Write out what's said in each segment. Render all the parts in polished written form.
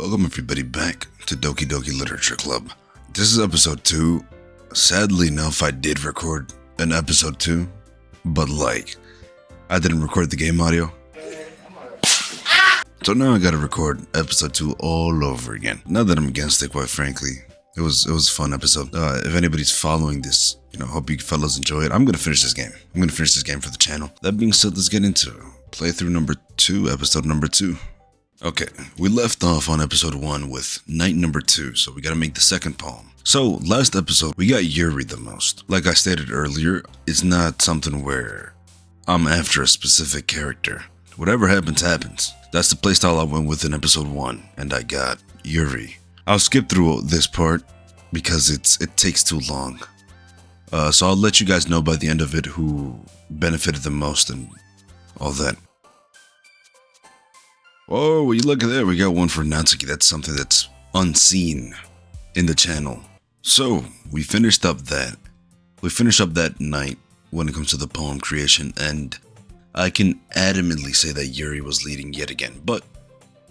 Welcome everybody back to Doki-Doki Literature Club. This is episode 2. Sadly enough, I did record an episode 2, but I didn't record the game audio. So now I gotta record episode 2 all over again. Not that I'm against it, quite frankly. It was a fun episode. If anybody's following this, hope you fellas enjoy it. I'm gonna finish this game. I'm gonna finish this game for the channel. That being said, let's get into playthrough number 2, episode number 2. Okay, we left off on episode 1 with night number 2, so we gotta make the second poem. So, last episode, we got Yuri the most. Like I stated earlier, it's not something where I'm after a specific character. Whatever happens, happens. That's the playstyle I went with in episode 1, and I got Yuri. I'll skip through this part because it takes too long. So I'll let you guys know by the end of it who benefited the most and all that. Oh, will you look at that? We got one for Natsuki. That's something that's unseen in the channel. So, we finished up that. We finished up that night when it comes to the poem creation, and I can adamantly say that Yuri was leading yet again, but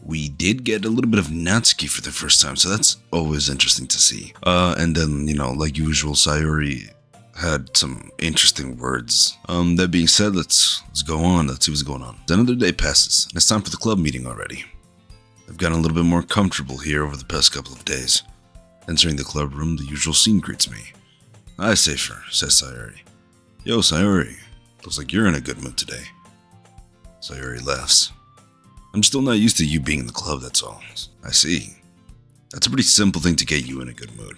we did get a little bit of Natsuki for the first time, so that's always interesting to see. And then, like usual, Sayori had some interesting words. That being said, let's go on. Let's see what's going on. Another day passes, and it's time for the club meeting already. I've gotten a little bit more comfortable here over the past couple of days. Entering the club room, the usual scene greets me. "Hi, Safer," says Sayori. "Yo, Sayori, looks like you're in a good mood today." Sayori laughs. "I'm still not used to you being in the club, that's all." "I see. That's a pretty simple thing to get you in a good mood.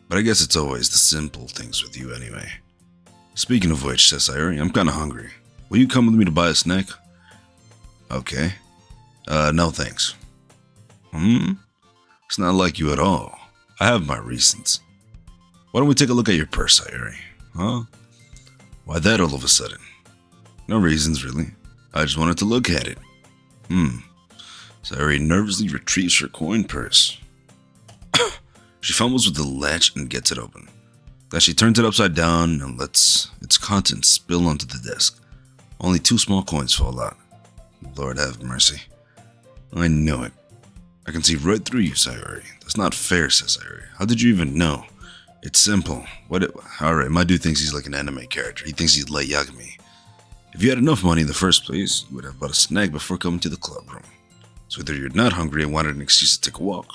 But I guess it's always the simple things with you anyway." "Speaking of which," says Sayori, "I'm kinda hungry. Will you come with me to buy a snack?" "Okay. No thanks." It's not like you at all. I have my reasons. Why don't we take a look at your purse, Sayori?" "Huh? Why that all of a sudden?" "No reasons, really. I just wanted to look at it." Sayori nervously retrieves her coin purse. She fumbles with the latch and gets it open. Then she turns it upside down and lets its contents spill onto the desk. Only 2 small coins fall out. Lord have mercy. "I knew it. I can see right through you, Sayori. That's not fair," says Sayori. "How did you even know?" "It's simple. Alright, my dude thinks he's like an anime character. He thinks he's Light Yagami. If you had enough money in the first place, you would have bought a snack before coming to the club room. So either you're not hungry and wanted an excuse to take a walk,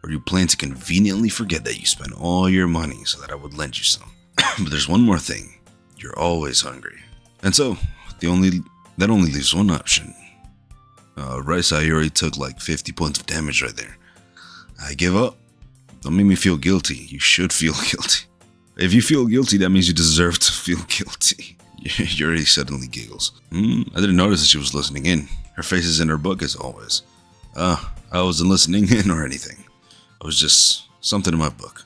or you plan to conveniently forget that you spent all your money so that I would lend you some. But there's one more thing. You're always hungry. And so, that only leaves one option." Right, Sayori took like 50 points of damage right there. "I give up. Don't make me feel guilty. You should feel guilty. If you feel guilty, that means you deserve to feel guilty." Yuri suddenly giggles. I didn't notice that she was listening in. Her face is in her book as always. I wasn't listening in or anything. It was just something in my book.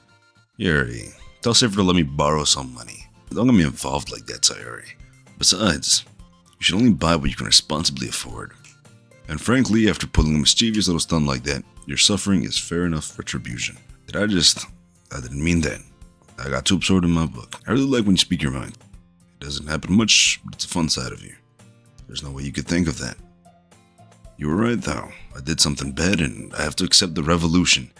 "Yuri, tell Safer to let me borrow some money. Don't get me involved like that, Sayori. Besides, you should only buy what you can responsibly afford. And frankly, after pulling a mischievous little stunt like that, your suffering is fair enough retribution." I didn't mean that. I got too absorbed in my book. I really like when you speak your mind. It doesn't happen much, but it's a fun side of you. There's no way you could think of that. You were right though. I did something bad and I have to accept the revolution.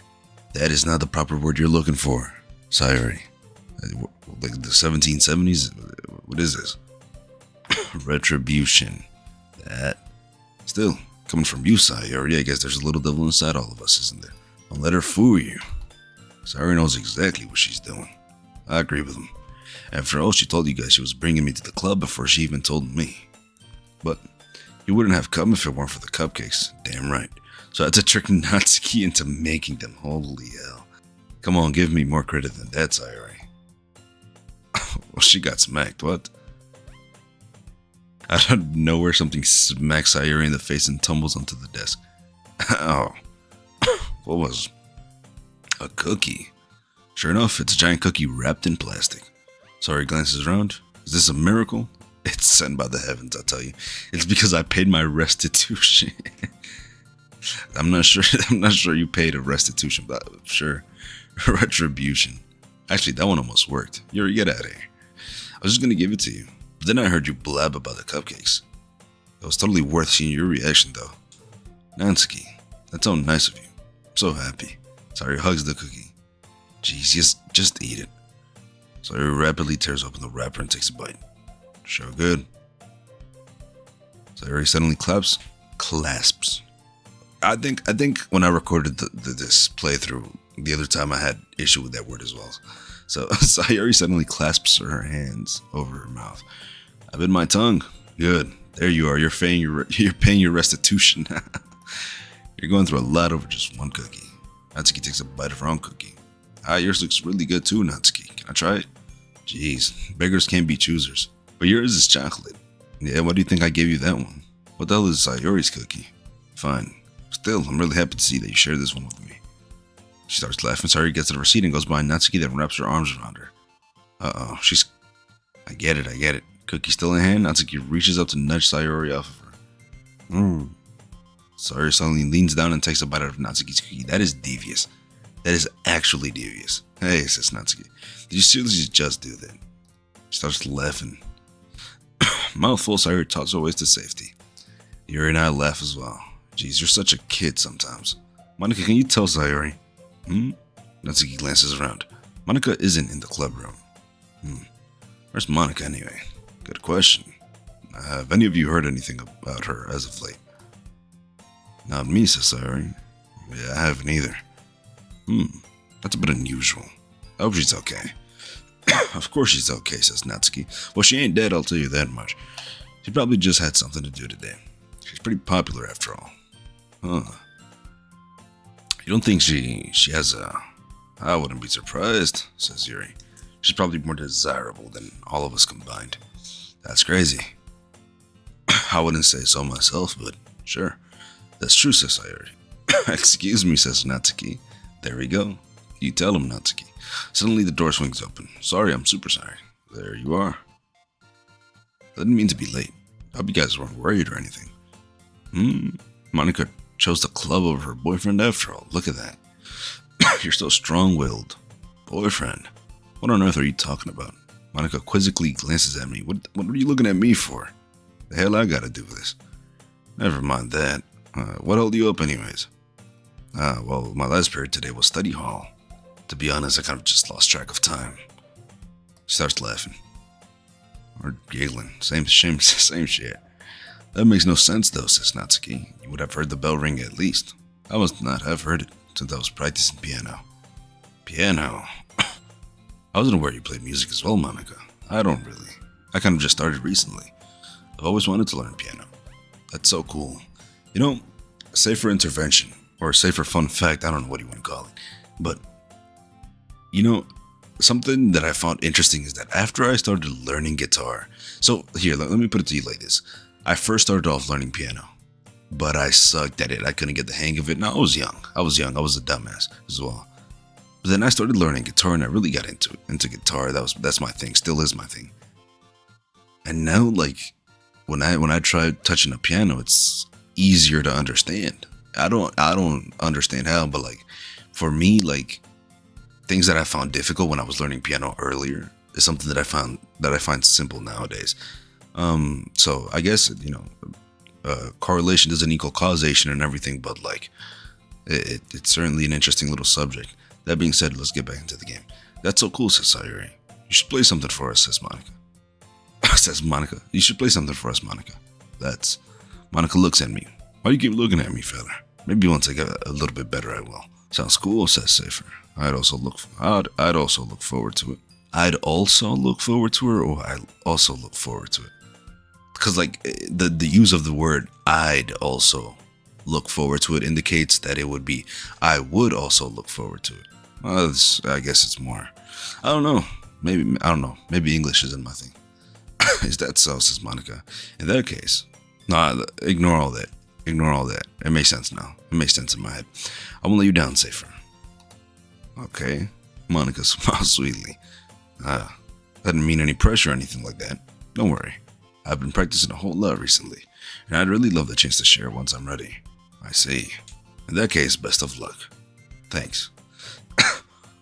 That is not the proper word you're looking for, Sayori. Like the 1770s? What is this? Retribution. That. Still, coming from you, Sayori, I guess there's a little devil inside all of us, isn't there? Don't let her fool you. Sayori knows exactly what she's doing. I agree with him. After all, she told you guys she was bringing me to the club before she even told me. But you wouldn't have come if it weren't for the cupcakes. Damn right. So I had to trick Natsuki into making them. Holy hell. Come on, give me more credit than that, Sayori. Well, she got smacked. What? Out of nowhere, something smacks Sayori in the face and tumbles onto the desk. Oh. What was? A cookie. Sure enough, it's a giant cookie wrapped in plastic. Sayori glances around. Is this a miracle? It's sent by the heavens, I tell you. It's because I paid my restitution. I'm not sure you paid a restitution, but sure. Retribution. Actually, that one almost worked. Yuri, get out of here. I was just gonna give it to you. But then I heard you blab about the cupcakes. It was totally worth seeing your reaction though. Natsuki, That's so nice of you. I'm so happy. Sayori hugs the cookie. Jeez, just eat it. Sayori rapidly tears open the wrapper and takes a bite. Sure good. Sayori suddenly clasps. I think when I recorded this playthrough the other time, I had issue with that word as well. So Sayori suddenly clasps her hands over her mouth. I bit my tongue. Good. There you are. You're paying your restitution. You're going through a lot over just one cookie. Natsuki takes a bite of her own cookie. Yours looks really good too, Natsuki. Can I try it? Jeez, beggars can't be choosers. But yours is chocolate. Yeah, why do you think I gave you that one? What the hell is Sayori's cookie? Fine. Still, I'm really happy to see that you share this one with me. She starts laughing. Sayori gets to the receipt and goes behind Natsuki, then wraps her arms around her. I get it. Cookie still in hand, Natsuki reaches up to nudge Sayori off of her. Sayori suddenly leans down and takes a bite out of Natsuki's cookie. That is devious. That is actually devious. Hey, says Natsuki. Did you seriously just do that? She starts laughing. Mouthful, Sayori talks her ways to safety. Yuri and I laugh as well. Jeez, you're such a kid sometimes. Monika, can you tell Sayori? Natsuki glances around. Monika isn't in the club room. Where's Monika anyway? Good question. Have any of you heard anything about her as of late? Not me, says Sayori. Yeah, I haven't either. That's a bit unusual. I hope she's okay. Of course she's okay, says Natsuki. Well, she ain't dead, I'll tell you that much. She probably just had something to do today. She's pretty popular after all. Huh. You don't think she has a... I wouldn't be surprised, says Yuri. She's probably more desirable than all of us combined. That's crazy. I wouldn't say so myself, but sure. That's true, says Sayori. Excuse me, says Natsuki. There we go. You tell him, Natsuki. Suddenly the door swings open. Sorry, I'm super sorry. There you are. I didn't mean to be late. I hope you guys weren't worried or anything. Monika chose the club over her boyfriend after all. Look at that. You're so strong-willed. Boyfriend? What on earth are you talking about? Monika quizzically glances at me. What are you looking at me for? The hell I gotta do with this? Never mind that. What held you up anyways? Well, my last period today was study hall. To be honest, I kind of just lost track of time. She starts laughing. Or giggling. Same shit. That makes no sense though, says Natsuki. You would have heard the bell ring at least. I must not have heard it since I was practicing piano. Piano? I wasn't aware you played music as well, Monika. I don't really. I kind of just started recently. I've always wanted to learn piano. That's so cool. You know, safer intervention, or safer fun fact, I don't know what you want to call it. But, you know, something that I found interesting is that after I started learning guitar, so here, let me put it to you like this. I first started off learning piano, but I sucked at it. I couldn't get the hang of it. Now, I was young. I was a dumbass as well. But then I started learning guitar and I really got into guitar. That's my thing, still is my thing. And now, like, when I try touching a piano, it's easier to understand. I don't understand how, but like, for me, like, things that I found difficult when I was learning piano earlier is something that I find simple nowadays. So I guess, you know, correlation doesn't equal causation and everything, but like, it's certainly an interesting little subject. That being said, let's get back into the game. That's so cool, says Sayori. You should play something for us, says Monika. Says Monika. You should play something for us, Monika. Monika looks at me. Why do you keep looking at me, fella? Maybe once I get a little bit better, I will. Sounds cool, says Safer. I'd also look forward to it. I'd also look forward to her, or I also look forward to it. Because like the use of the word "I'd also look forward to it" indicates that it would be I would also look forward to it. Well, I guess it's more. I don't know. Maybe English isn't my thing. Is that so? Says Monika. In that case, nah, ignore all that. It makes sense now. It makes sense in my head. I won't let you down, Safer. Okay. Monika smiles sweetly. I didn't mean any pressure or anything like that. Don't worry. I've been practicing a whole lot recently, and I'd really love the chance to share once I'm ready. I see. In that case, best of luck. Thanks.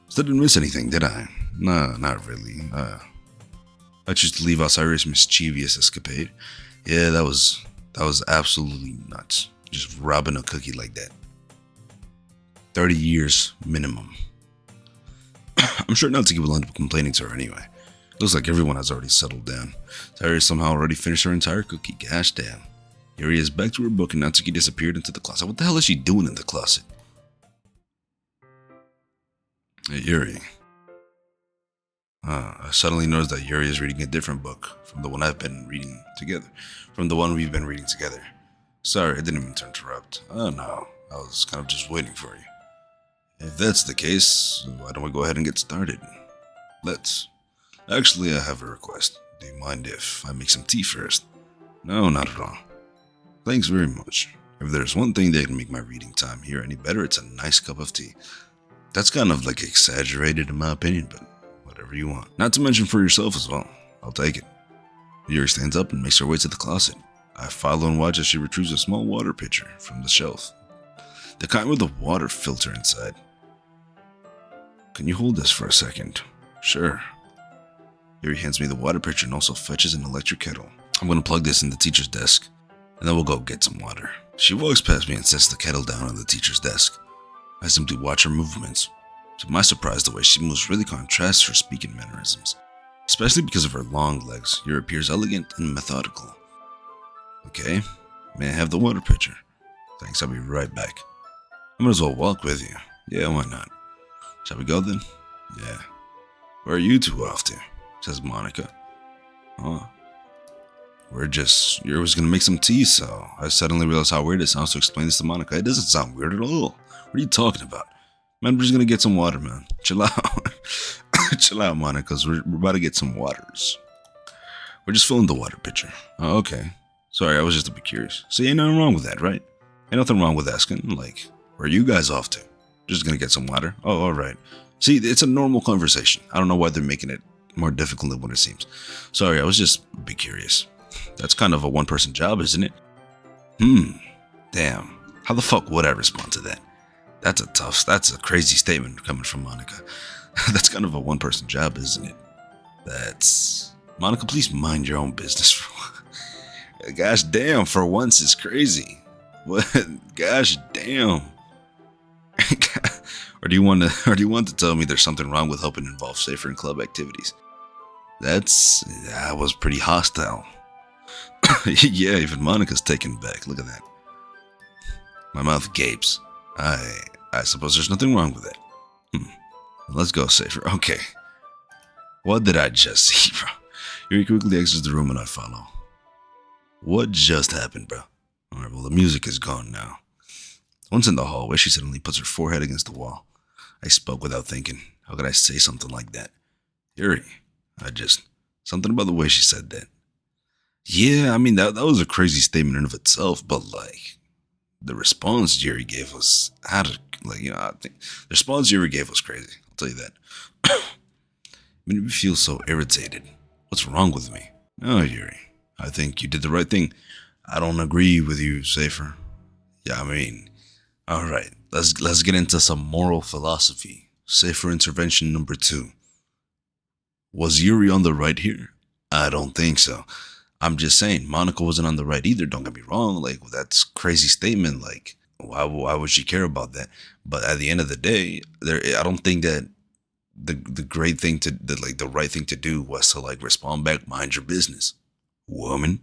Still didn't miss anything, did I? Nah, not really. I chose to leave out Cyrus' mischievous escapade. Yeah, that was absolutely nuts. Just robbing a cookie like that. 30 years minimum. I'm sure Natsuki will end up complaining to her anyway. Looks like everyone has already settled down. Tairi somehow already finished her entire cookie. Gosh damn. Yuri is back to her book and Natsuki disappeared into the closet. What the hell is she doing in the closet? Hey, Yuri. I suddenly noticed that Yuri is reading a different book from the one we've been reading together. Sorry, I didn't mean to interrupt. Oh no, I was kind of just waiting for you. If that's the case, why don't we go ahead and get started? Let's. Actually, I have a request. Do you mind if I make some tea first? No, not at all. Thanks very much. If there's one thing that can make my reading time here any better, it's a nice cup of tea. That's kind of like exaggerated in my opinion, but whatever you want. Not to mention for yourself as well. I'll take it. Yuri stands up and makes her way to the closet. I follow and watch as she retrieves a small water pitcher from the shelf. The kind with a water filter inside. Can you hold this for a second? Sure. Yuri hands me the water pitcher and also fetches an electric kettle. I'm gonna plug this in the teacher's desk, and then we'll go get some water. She walks past me and sets the kettle down on the teacher's desk. I simply watch her movements. To my surprise, the way she moves really contrasts her speaking mannerisms. Especially because of her long legs, Yuri appears elegant and methodical. Okay, may I have the water pitcher? Thanks, I'll be right back. I might as well walk with you. Yeah, why not? Shall we go then? Yeah. Where are you two off to? Says Monica. Oh. Yuri was gonna make some tea, so I suddenly realized how weird it sounds to explain this to Monica. It doesn't sound weird at all. What are you talking about? Man, we're just gonna get some water, man. Chill out. Chill out, Monica, because we're about to get some waters. We're just filling the water pitcher. Oh, okay. Sorry, I was just a bit curious. See, ain't nothing wrong with that, right? Ain't nothing wrong with asking, like, where are you guys off to? Just gonna get some water? Oh, alright. See, it's a normal conversation. I don't know why they're making it more difficult than what it seems. Sorry, I was just a bit curious. That's kind of a one-person job, isn't it? Damn. How the fuck would I respond to that? That's a crazy statement coming from Monica. That's kind of a one-person job, isn't it? Monica, please mind your own business. Gosh damn, for once it's crazy. What? Gosh damn. Or do you want to tell me there's something wrong with helping involve Safer in club activities? That was pretty hostile. Yeah, even Monica's taken back. Look at that. My mouth gapes. I suppose there's nothing wrong with that. Let's go, Safer. Okay. What did I just see, bro? Yuri quickly exits the room and I follow. What just happened, bro? Alright, well, the music is gone now. Once in the hallway, she suddenly puts her forehead against the wall. I spoke without thinking. How could I say something like that? Yuri, something about the way she said that. Yeah, I mean, that was a crazy statement in of itself, but, like, the response Yuri gave was, I think the response Yuri gave was crazy. I'll tell you that. Made me feel so irritated. What's wrong with me? No, Yuri, I think you did the right thing. I don't agree with you, Safer. Yeah, I mean, alright, let's get into some moral philosophy. Safer intervention number 2. Was Yuri on the right here? I don't think so. I'm just saying, Monica wasn't on the right either, don't get me wrong. Like, that's a crazy statement. Like, why would she care about that? But at the end of the day, I don't think that the right thing to do was to, like, respond back, mind your business, woman.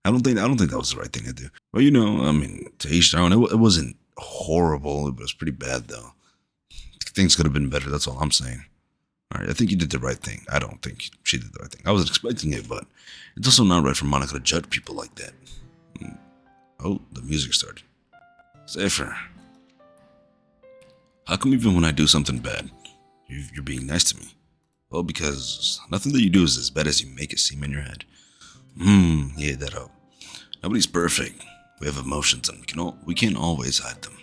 I don't think that was the right thing to do. But, I mean, to each their own. It wasn't horrible. It was pretty bad, though. Things could have been better. That's all I'm saying. All right, I think you did the right thing. I don't think she did the right thing. I wasn't expecting it, but it's also not right for Monica to judge people like that. Oh, the music started. Safer. How come even when I do something bad, you're being nice to me? Well, because nothing that you do is as bad as you make it seem in your head. Yeah, that up. Nobody's perfect. We have emotions and we can't always hide them.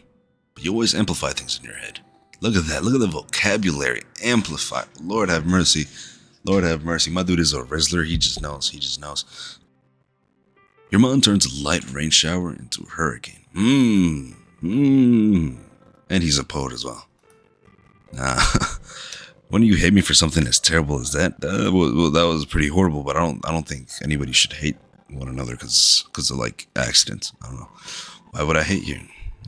But you always amplify things in your head. Look at that. Look at the vocabulary. Amplify. Lord have mercy. Lord have mercy. My dude is a Rizzler. He just knows. Your mom turns a light rain shower into a hurricane. And he's a poet as well. Nah. When you hate me for something as terrible as that, that was pretty horrible. But I don't think anybody should hate one another because of like accidents. I don't know. Why would I hate you?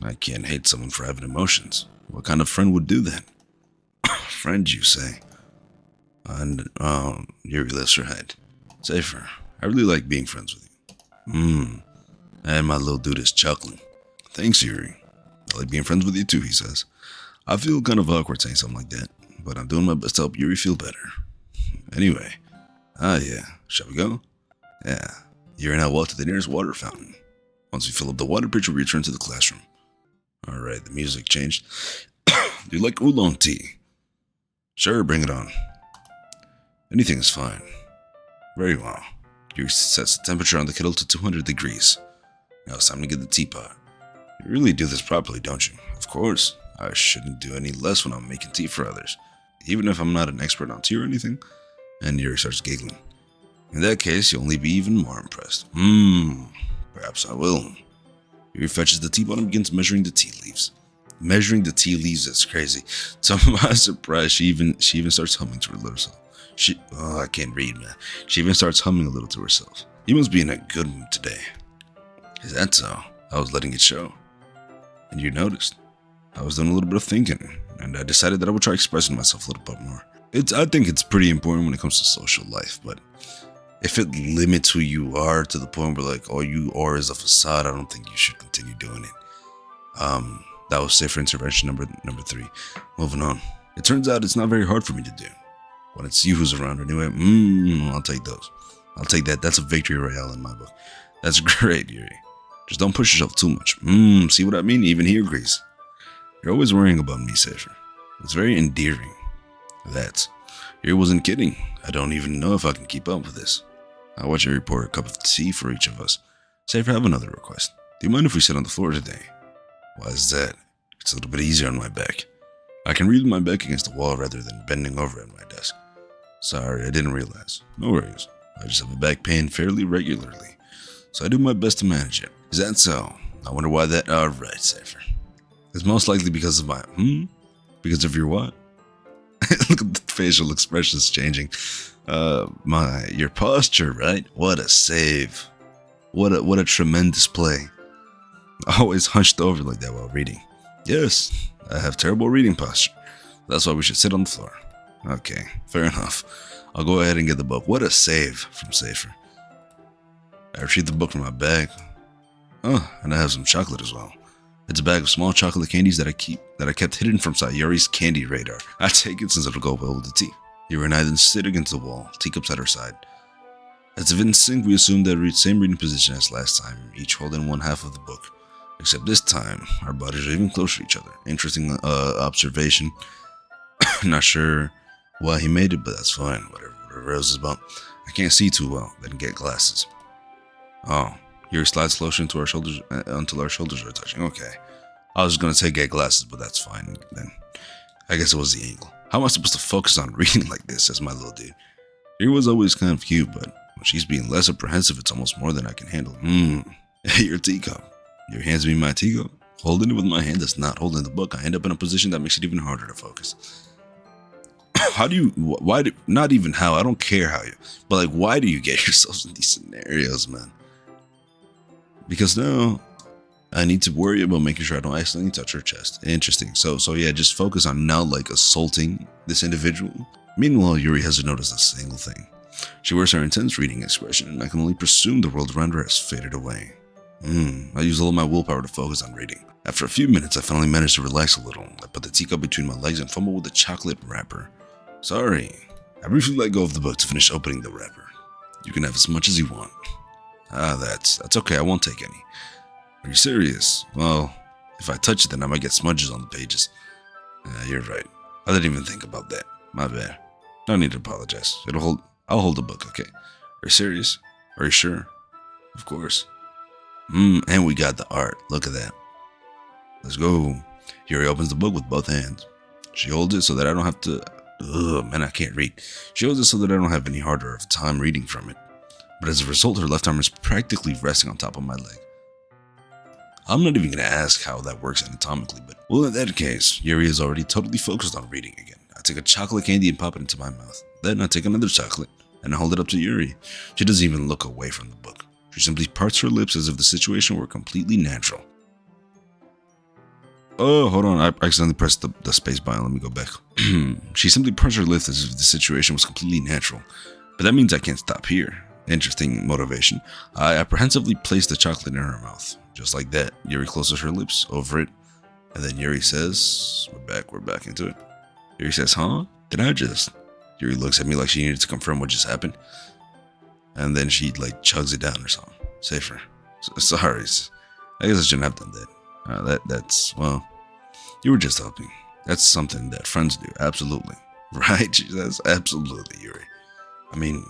I can't hate someone for having emotions. What kind of friend would do that? Friend, you say? And, Yuri lifts her head. Safer. I really like being friends with you. And my little dude is chuckling. Thanks, Yuri. I like being friends with you too, he says. I feel kind of awkward saying something like that, but I'm doing my best to help Yuri feel better. Anyway. Yeah. Shall we go? Yeah. Yuri and I walk to the nearest water fountain. Once we fill up the water pitcher, we return to the classroom. Alright, the music changed. Do you like oolong tea? Sure, bring it on. Anything is fine. Very well. Yuri sets the temperature on the kettle to 200 degrees. Now it's time to get the teapot. You really do this properly, don't you? Of course. I shouldn't do any less when I'm making tea for others, even if I'm not an expert on tea or anything. And Yuri starts giggling. In that case, you'll only be even more impressed. Perhaps I will. Yuri fetches the teapot and begins measuring the tea leaves. Measuring the tea leaves is crazy. To my surprise, she even starts humming to her little self. I can't read, man. She even starts humming a little to herself. You must be in a good mood today. Is that so? I was letting it show. And you noticed. I was doing a little bit of thinking, and I decided that I would try expressing myself a little bit more. I think it's pretty important when it comes to social life, but if it limits who you are to the point where like all you are is a facade, I don't think you should continue doing it. That was safer intervention number 3. Moving on. It turns out it's not very hard for me to do. When it's you who's around anyway, I'll take those. I'll take that. That's a victory royale in my book. That's great, Yuri. Just don't push yourself too much. See what I mean? Even he agrees. You're always worrying about me, Safer. It's very endearing. Yuri wasn't kidding. I don't even know if I can keep up with this. I watch Yuri pour a cup of tea for each of us. Safer, I have another request. Do you mind if we sit on the floor today? Why is that? It's a little bit easier on my back. I can read with my back against the wall rather than bending over at my desk. Sorry, I didn't realize. No worries. I just have a back pain fairly regularly, so I do my best to manage it. Is that so? I wonder why that... Alright, Safer. It's most likely because of my... Because of your what? Look at the facial expressions changing. Your posture, right? What a save. What a tremendous play. Always hunched over like that while reading. Yes, I have terrible reading posture. That's why we should sit on the floor. Okay, fair enough. I'll go ahead and get the book. What a save from Safer. I retrieve the book from my bag. Oh, and I have some chocolate as well. It's a bag of small chocolate candies that I kept hidden from Sayori's candy radar. I take it since it'll go well with the tea. Yuri and I then sit against the wall, teacups at our side. As if in sync, we assume that we same reading position as last time, each holding one half of the book. Except this time, our bodies are even closer to each other. Interesting observation. Not sure why he made it, but that's fine. Whatever else is about. I can't see too well. Then get glasses. Oh, Yuri slides closer into our shoulders until our shoulders are touching. Okay. I was gonna say get glasses, but that's fine then. I guess it was the angle. How am I supposed to focus on reading like this as my little dude? Yuri was always kind of cute, but when she's being less apprehensive, it's almost more than I can handle. Hey, your teacup. Your hands me my teacup. Holding it with my hand that's not holding the book, I end up in a position that makes it even harder to focus. Not even how, I don't care how but like, why do you get yourselves in these scenarios, man? Because now, I need to worry about making sure I don't accidentally touch her chest. Interesting. So yeah, just focus on not like assaulting this individual. Meanwhile, Yuri hasn't noticed a single thing. She wears her intense reading expression, and I can only presume the world around her has faded away. I use all of my willpower to focus on reading. After a few minutes, I finally managed to relax a little. I put the teacup between my legs and fumble with the chocolate wrapper. Sorry. I briefly let go of the book to finish opening the wrapper. You can have as much as you want. That's okay, I won't take any. Are you serious? Well, if I touch it, then I might get smudges on the pages. You're right. I didn't even think about that. My bad. No need to apologize. I'll hold the book, okay? Are you serious? Are you sure? Of course. And we got the art. Look at that. Let's go. Yuri opens the book with both hands. She holds it so that I don't have to... man, I can't read. She holds it so that I don't have any harder of time reading from it. But as a result, her left arm is practically resting on top of my leg. I'm not even going to ask how that works anatomically, but... Well, in that case, Yuri is already totally focused on reading again. I take a chocolate candy and pop it into my mouth. Then I take another chocolate and I hold it up to Yuri. She doesn't even look away from the book. She simply parts her lips as if the situation were completely natural. Oh, hold on. I accidentally pressed the space button. Let me go back. She simply pursed her lips as if the situation was completely natural. But that means I can't stop here. Interesting motivation. I apprehensively placed the chocolate in her mouth. Just like that, Yuri closes her lips over it. And then Yuri says, we're back into it. Yuri says, huh? Did I just? Yuri looks at me like she needed to confirm what just happened. And then she like chugs it down or something. Safer. Sorry. I guess I shouldn't have done that. That's, well, you were just helping. That's something that friends do. Absolutely. Right? She says, absolutely, Yuri. I mean,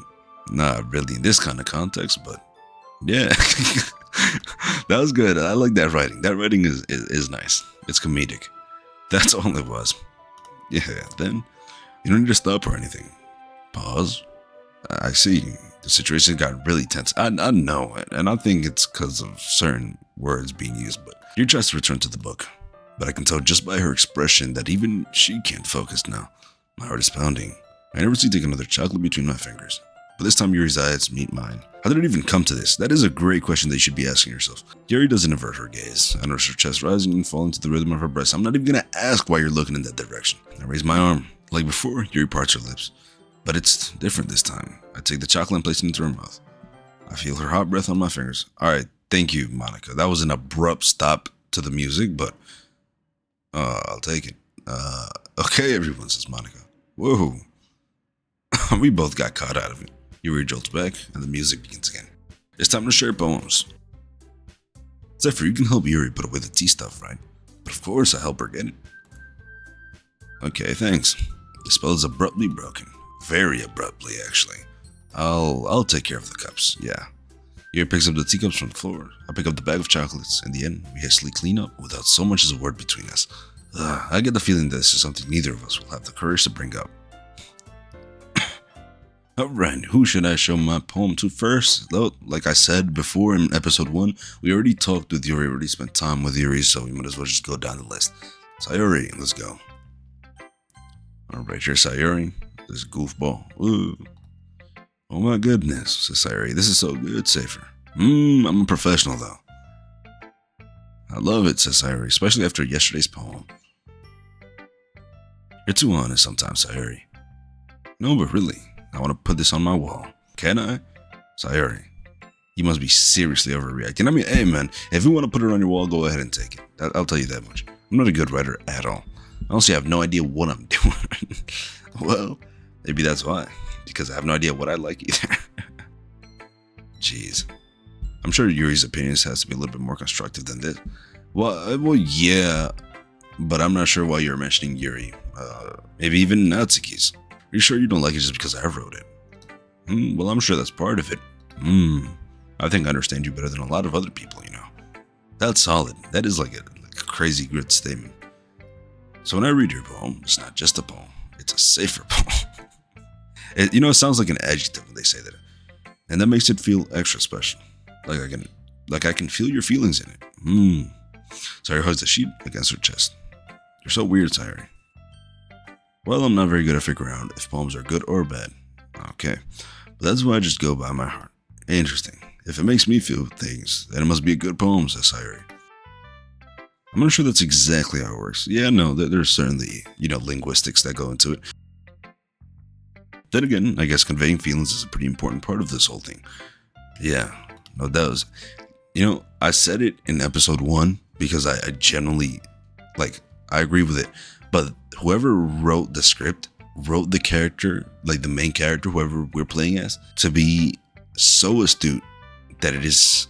not really in this kind of context, but yeah. That was good. I like that writing. That writing is nice. It's comedic. That's all it was. Yeah, then you don't need to stop or anything. Pause. I see. The situation got really tense. I know it, and I think it's because of certain words being used, but Yuri tries to return to the book. But I can tell just by her expression that even she can't focus now. My heart is pounding. I never see take another chocolate between my fingers. But this time Yuri's eyes meet mine. How did it even come to this? That is a great question that you should be asking yourself. Yuri doesn't avert her gaze. I notice her chest rising and falling to the rhythm of her breath. I'm not even gonna ask why you're looking in that direction. I raise my arm. Like before, Yuri parts her lips. But it's different this time. I take the chocolate and place it into her mouth. I feel her hot breath on my fingers. Alright, thank you, Monica. That was an abrupt stop to the music, but I'll take it. Okay, everyone, says Monica. Whoa. We both got caught out of it. Yuri jolts back, and the music begins again. It's time to share poems. Zephyr, you can help Yuri put away the tea stuff, right? But of course, I help her get it. Okay, thanks. The spell is abruptly broken. Very abruptly, actually. I'll take care of the cups, yeah. Yuri picks up the teacups from the floor. I pick up the bag of chocolates. In the end, we hastily clean up without so much as a word between us. I get the feeling that this is something neither of us will have the courage to bring up. Alright, who should I show my poem to first? Though, like I said before in episode 1, we already talked with Yuri, already spent time with Yuri, so we might as well just go down the list. Sayuri, let's go. Alright, here's Sayuri, this goofball. Ooh. Oh my goodness, says Sayuri, this is so good, Safer. I'm a professional though. I love it, says Sayuri, especially after yesterday's poem. You're too honest sometimes, Sayuri. No, but really. I want to put this on my wall. Can I? Sayuri, you must be seriously overreacting. I mean, hey man, if you want to put it on your wall, go ahead and take it. I'll tell you that much. I'm not a good writer at all. I honestly have no idea what I'm doing. Well, maybe that's why. Because I have no idea what I like either. Jeez. I'm sure Yuri's opinions has to be a little bit more constructive than this. Well, yeah, but I'm not sure why you're mentioning Yuri. Maybe even Natsuki's. Are you sure you don't like it just because I wrote it? Well, I'm sure that's part of it. I think I understand you better than a lot of other people, you know. That's solid. That is like a crazy good statement. So when I read your poem, it's not just a poem. It's a safer poem. It sounds like an adjective when they say that. And that makes it feel extra special. Like I can feel your feelings in it. Sayuri hugs the sheet against her chest. You're so weird, Sayuri. Well, I'm not very good at figuring out if poems are good or bad. Okay, but that's why I just go by my heart. Interesting. If it makes me feel things, then it must be a good poem, says Sayuri. I'm not sure that's exactly how it works. Yeah, no, there's certainly, linguistics that go into it. Then again, I guess conveying feelings is a pretty important part of this whole thing. Yeah, no, that was, I said it in episode 1 because I generally, I agree with it. But whoever wrote the script, wrote the character, the main character, whoever we're playing as, to be so astute that it is,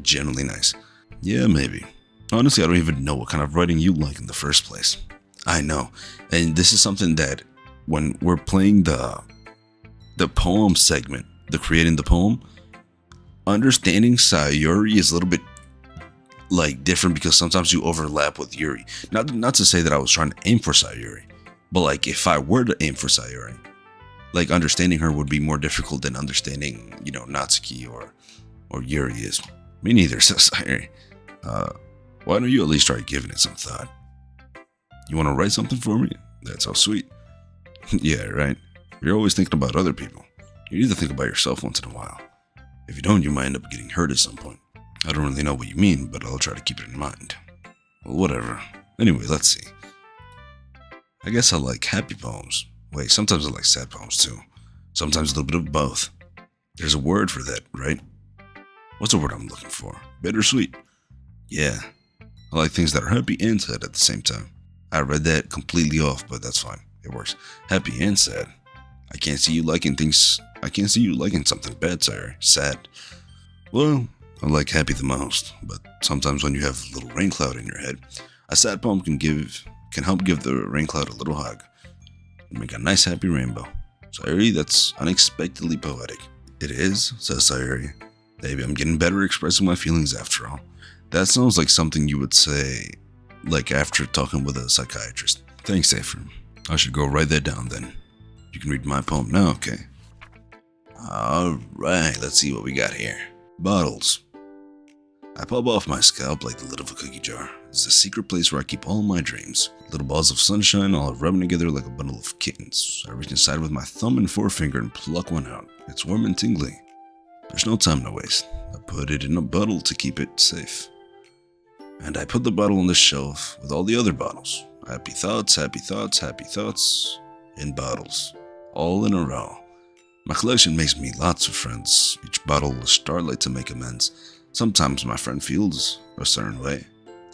genuinely nice. Yeah, maybe. Honestly, I don't even know what kind of writing you like in the first place. I know. And this is something that when we're playing the poem segment, the creating the poem, understanding Sayuri is a little bit different because sometimes you overlap with Yuri. Not to say that I was trying to aim for Sayuri, but if I were to aim for Sayuri, understanding her would be more difficult than understanding, Natsuki or Yuri is. Me neither, says Sayuri. Why don't you at least try giving it some thought? You want to write something for me? That's so sweet. Yeah, right. You're always thinking about other people. You need to think about yourself once in a while. If you don't, you might end up getting hurt at some point. I don't really know what you mean, but I'll try to keep it in mind. Well, whatever. Anyway, let's see. I guess I like happy poems. Wait, sometimes I like sad poems too. Sometimes a little bit of both. There's a word for that, right? What's the word I'm looking for? Bittersweet. Yeah. I like things that are happy and sad at the same time. I read that completely off, but that's fine. It works. Happy and sad. I can't see you liking something bad, sorry. Sad. Well, I like happy the most, but sometimes when you have a little rain cloud in your head, a sad poem can help give the rain cloud a little hug and make a nice happy rainbow. Sayuri, that's unexpectedly poetic. It is, says Sayuri. Maybe I'm getting better at expressing my feelings after all. That sounds like something you would say, like after talking with a psychiatrist. Thanks, Ephraim. I should go write that down then. You can read my poem now, okay? Alright, let's see what we got here. Bottles. I pop off my scalp like the lid of a cookie jar. It's the secret place where I keep all my dreams. Little balls of sunshine all rubbing together like a bundle of kittens. I reach inside with my thumb and forefinger and pluck one out. It's warm and tingly. There's no time to waste. I put it in a bottle to keep it safe. And I put the bottle on the shelf with all the other bottles. Happy thoughts, happy thoughts, happy thoughts, in bottles. All in a row. My collection makes me lots of friends. Each bottle will starlight to make amends. Sometimes my friend feels a certain way.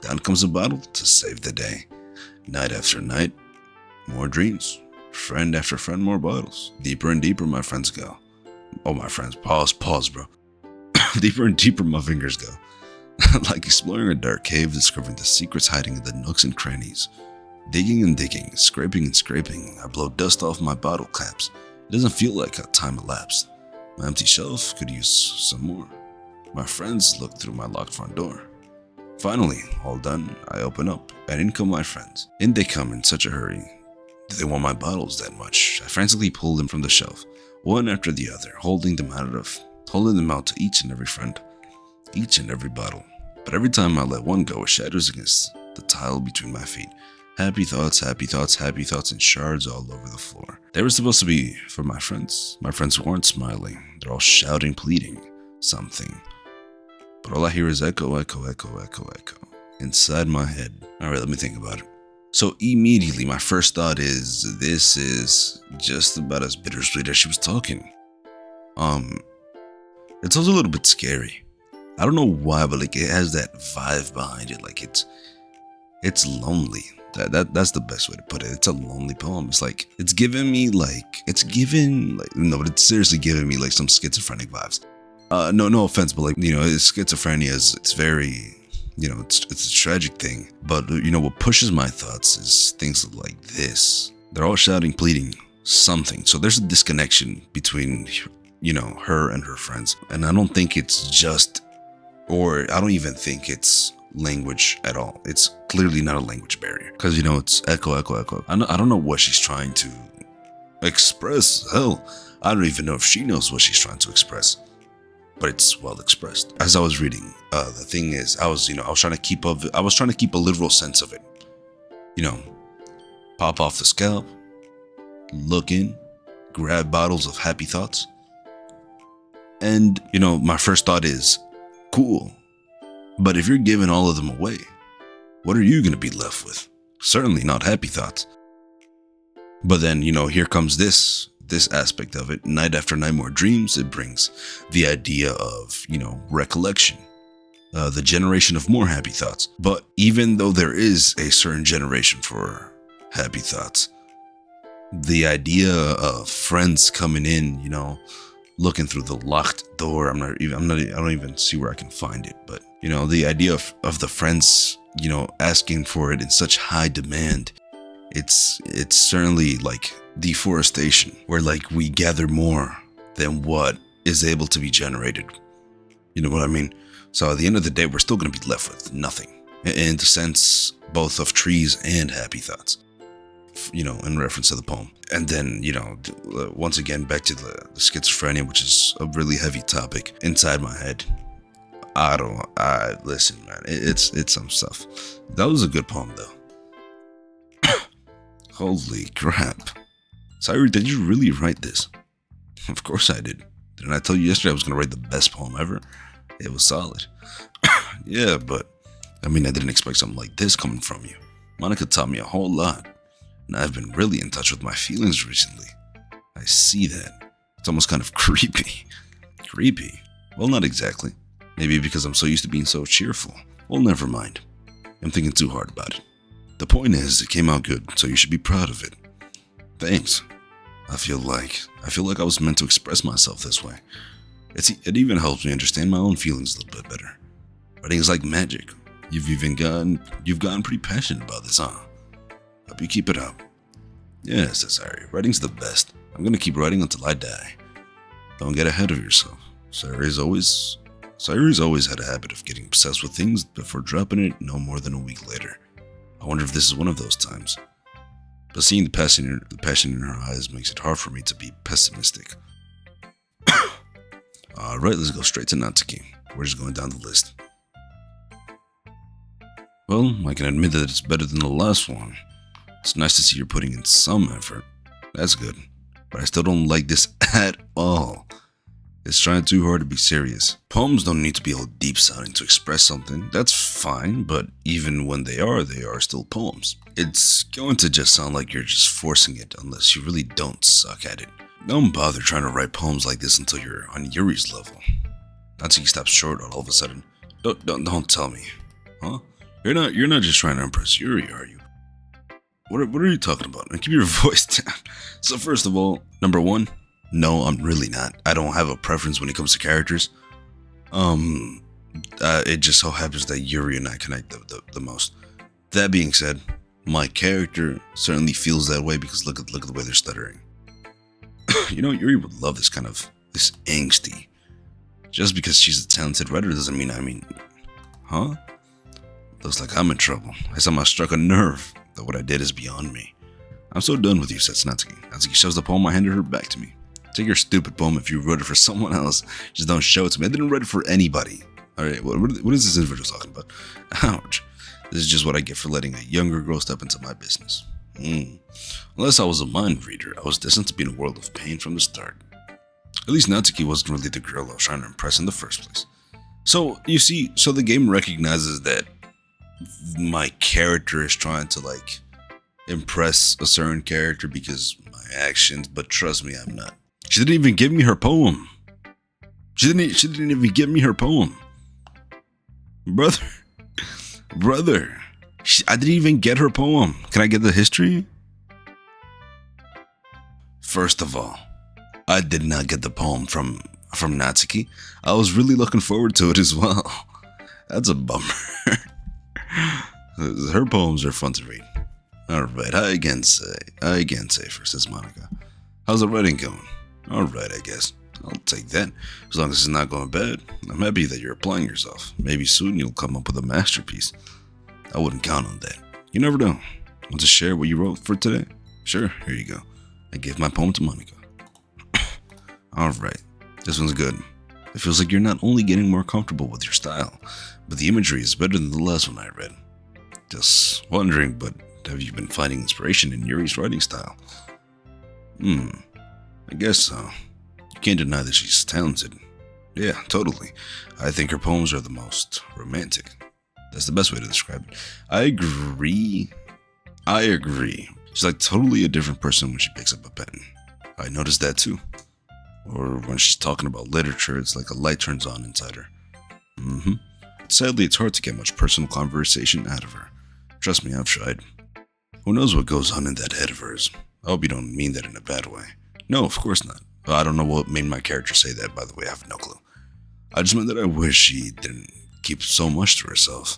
Down comes a bottle to save the day. Night after night, more dreams. Friend after friend, more bottles. Deeper and deeper my friends go. Oh, my friends, pause, bro. Deeper and deeper my fingers go. Like exploring a dark cave, discovering the secrets hiding in the nooks and crannies. Digging and digging, scraping and scraping, I blow dust off my bottle caps. It doesn't feel like a time elapsed. My empty shelf could use some more. My friends look through my locked front door. Finally, all done, I open up, and in come my friends. In they come in such a hurry. Do they want my bottles that much? I frantically pull them from the shelf, one after the other, holding them out to each and every friend, each and every bottle. But every time I let one go, it shatters against the tile between my feet. Happy thoughts, happy thoughts, happy thoughts, and shards all over the floor. They were supposed to be for my friends. My friends weren't smiling. They're all shouting, pleading something. But all I hear is echo, echo, echo, echo, echo inside my head. Alright, let me think about it. So immediately my first thought is, this is just about as bittersweet as she was talking. It's also a little bit scary. I don't know why, but like it has that vibe behind it. Like it's lonely. That's the best way to put it. It's a lonely poem. It's like it's seriously giving me like some schizophrenic vibes. No offense, but like, schizophrenia is, it's very, it's a tragic thing. But what pushes my thoughts is things like this. They're all shouting, pleading something. So there's a disconnection between, her and her friends. And I don't think it's I don't even think it's language at all. It's clearly not a language barrier. Because, it's echo, echo, echo. I don't know what she's trying to express. Hell, I don't even know if she knows what she's trying to express. But it's well expressed. As I was reading, the thing is, I was trying to keep a literal sense of it. Pop off the scalp, look in, grab bottles of happy thoughts. And, my first thought is, cool. But if you're giving all of them away, what are you going to be left with? Certainly not happy thoughts. But then, here comes this aspect of it. Night after night, more dreams. It brings the idea of, recollection, the generation of more happy thoughts. But even though there is a certain generation for happy thoughts, the idea of friends coming in, looking through the locked door. I don't even see where I can find it, but the idea of the friends, asking for it in such high demand. It's certainly like deforestation, where like we gather more than what is able to be generated. You know what I mean? So at the end of the day, we're still going to be left with nothing, in the sense both of trees and happy thoughts, in reference to the poem. And then, once again, back to the schizophrenia, which is a really heavy topic inside my head. Listen, man, it's some stuff. That was a good poem though. Holy crap. Sayuri, did you really write this? Of course I did. Didn't I tell you yesterday I was going to write the best poem ever? It was solid. Yeah, but I mean, I didn't expect something like this coming from you. Monica taught me a whole lot, and I've been really in touch with my feelings recently. I see that. It's almost kind of creepy. Creepy? Well, not exactly. Maybe because I'm so used to being so cheerful. Well, never mind. I'm thinking too hard about it. The point is, it came out good, so you should be proud of it. Thanks. I feel like I was meant to express myself this way. It even helps me understand my own feelings a little bit better. Writing is like magic. You've gotten pretty passionate about this, huh? Hope you keep it up. Yes, says Harry. Writing's the best. I'm gonna keep writing until I die. Don't get ahead of yourself. Sayori's always had a habit of getting obsessed with things before dropping it no more than a week later. I wonder if this is one of those times. But seeing the passion in her eyes makes it hard for me to be pessimistic. Alright, let's go straight to Natsuki. We're just going down the list. Well, I can admit that it's better than the last one. It's nice to see you're putting in some effort. That's good. But I still don't like this at all. It's trying too hard to be serious. Poems don't need to be all deep sounding to express something. That's fine, but even when they are still poems. It's going to just sound like you're just forcing it unless you really don't suck at it. Don't bother trying to write poems like this until you're on Yuri's level. Natsuki stops short all of a sudden. Don't tell me. Huh? You're not just trying to impress Yuri, are you? What are you talking about? Now keep your voice down. So first of all, number one, no, I'm really not. I don't have a preference when it comes to characters. It just so happens that Yuri and I connect the most. That being said, my character certainly feels that way because look at the way they're stuttering. You know, Yuri would love this angsty. Just because she's a talented writer doesn't mean, huh? Looks like I'm in trouble. I somehow struck a nerve, though what I did is beyond me. I'm so done with you, says Natsuki. Natsuki shoves the poem I handed her back to me. Take your stupid poem if you wrote it for someone else. Just don't show it to me. I didn't write it for anybody. Alright, what is this individual talking about? Ouch. This is just what I get for letting a younger girl step into my business. Unless I was a mind reader, I was destined to be in a world of pain from the start. At least Natsuki wasn't really the girl I was trying to impress in the first place. So, you see, the game recognizes that my character is trying to, impress a certain character because my actions, but trust me, I'm not. She didn't even give me her poem. She didn't even give me her poem. Brother. I didn't even get her poem. Can I get the history? First of all, I did not get the poem from Natsuki. I was really looking forward to it as well. That's a bummer. Her poems are fun to read. Alright, I again say first, says Monica. How's the writing going? Alright, I guess. I'll take that. As long as it's not going bad. I'm happy that you're applying yourself. Maybe soon you'll come up with a masterpiece. I wouldn't count on that. You never know. Want to share what you wrote for today? Sure, here you go. I gave my poem to Monica. Alright, this one's good. It feels like you're not only getting more comfortable with your style, but the imagery is better than the last one I read. Just wondering, but have you been finding inspiration in Yuri's writing style? I guess so. You can't deny that she's talented. Yeah, totally. I think her poems are the most romantic. That's the best way to describe it. I agree. She's like totally a different person when she picks up a pen. I noticed that too. Or when she's talking about literature, it's like a light turns on inside her. Sadly, it's hard to get much personal conversation out of her. Trust me, I've tried. Who knows what goes on in that head of hers? I hope you don't mean that in a bad way. No, of course not. I don't know what made my character say that, by the way. I have no clue. I just meant that I wish she didn't keep so much to herself.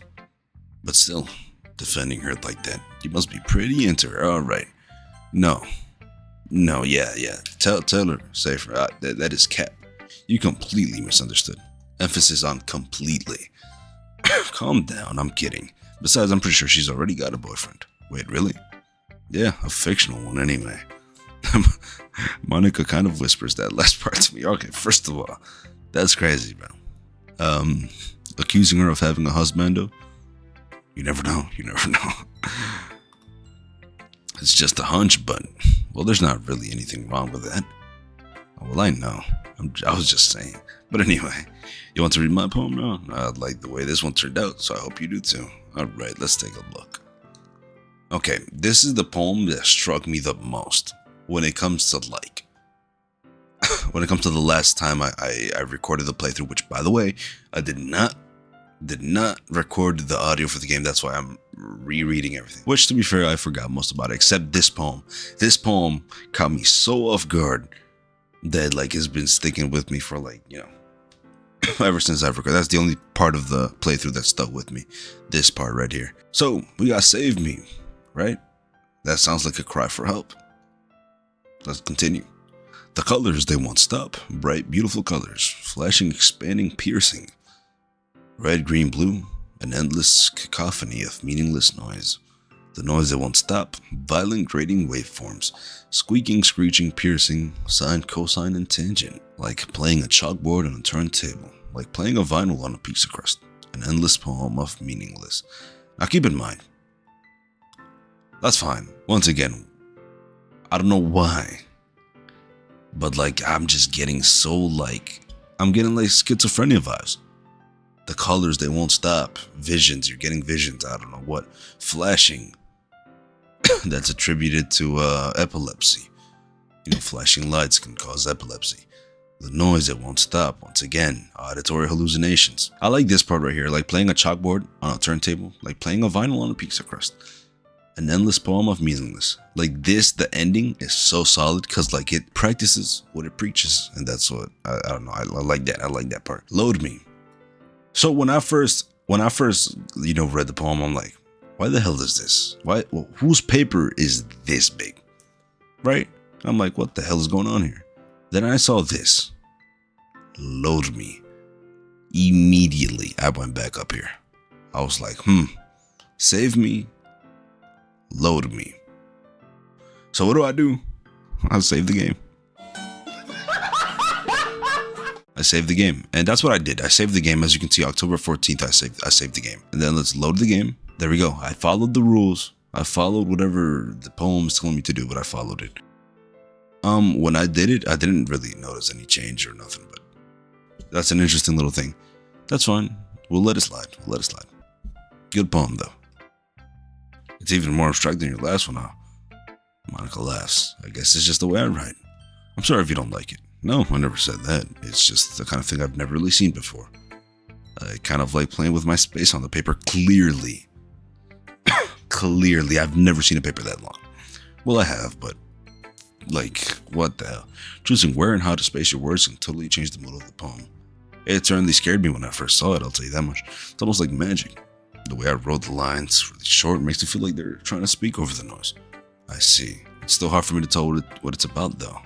But still, defending her like that, you must be pretty into her. Alright. No, yeah. Tell her, Safer. That is cap. You completely misunderstood. Emphasis on completely. Calm down, I'm kidding. Besides, I'm pretty sure she's already got a boyfriend. Wait, really? Yeah, a fictional one anyway. Monica kind of whispers that last part to me. Okay, first of all, that's crazy, bro. Accusing her of having a husbando? You never know. It's just a hunch, but, well, there's not really anything wrong with that. Well, I know. I was just saying. But anyway, you want to read my poem now? I like the way this one turned out, so I hope you do too. Alright, let's take a look. Okay, this is the poem that struck me the most when it comes to like, when it comes to the last time I recorded the playthrough, which by the way, I did not record the audio for the game. That's why I'm rereading everything. Which, to be fair, I forgot most about it, except this poem. This poem caught me so off guard that like it's been sticking with me for like, you know, ever since I've recorded. That's the only part of the playthrough that stuck with me. This part right here. So we got "Save Me," right? That sounds like a cry for help. Let's continue. The colors, they won't stop. Bright, beautiful colors, flashing, expanding, piercing. Red, green, blue, an endless cacophony of meaningless noise. The noise that won't stop, violent, grating waveforms, squeaking, screeching, piercing, sine, cosine, and tangent. Like playing a chalkboard on a turntable, like playing a vinyl on a pizza crust. An endless poem of meaningless. Now keep in mind, that's fine. Once again, I don't know why, but like I'm just getting so like, I'm getting like schizophrenia vibes. The colors, they won't stop. Visions, you're getting visions, I don't know what. Flashing, that's attributed to epilepsy. You know, flashing lights can cause epilepsy. The noise, it won't stop. Once again, auditory hallucinations. I like this part right here, like playing a chalkboard on a turntable, like playing a vinyl on a pizza crust. An endless poem of meaningless. Like this, the ending is so solid because like it practices what it preaches. And that's what, I don't know, I like that. I like that part. Load me. So when I first, you know, read the poem, I'm like, why the hell is this? Why? Well, whose paper is this big? Right? I'm like, what the hell is going on here? Then I saw this. Load me. Immediately, I went back up here. I was like, save me. Load me. So what do? I save the game. I saved the game, and that's what I did. I saved the game. As you can see, October 14th, I saved the game. And then let's load the game. There we go. I followed the rules. I followed whatever the poem's telling me to do, but I followed it. When I did it, I didn't really notice any change or nothing, but that's an interesting little thing. That's fine. We'll let it slide. Good poem, though. It's even more abstract than your last one, huh? Monica laughs. I guess it's just the way I write. I'm sorry if you don't like it. No, I never said that. It's just the kind of thing I've never really seen before. I kind of like playing with my space on the paper. Clearly, I've never seen a paper that long. Well, I have, but like, what the hell? Choosing where and how to space your words can totally change the mood of the poem. It certainly scared me when I first saw it, I'll tell you that much. It's almost like magic. The way I wrote the lines really short makes it feel like they're trying to speak over the noise. I see. It's still hard for me to tell what it's about, though.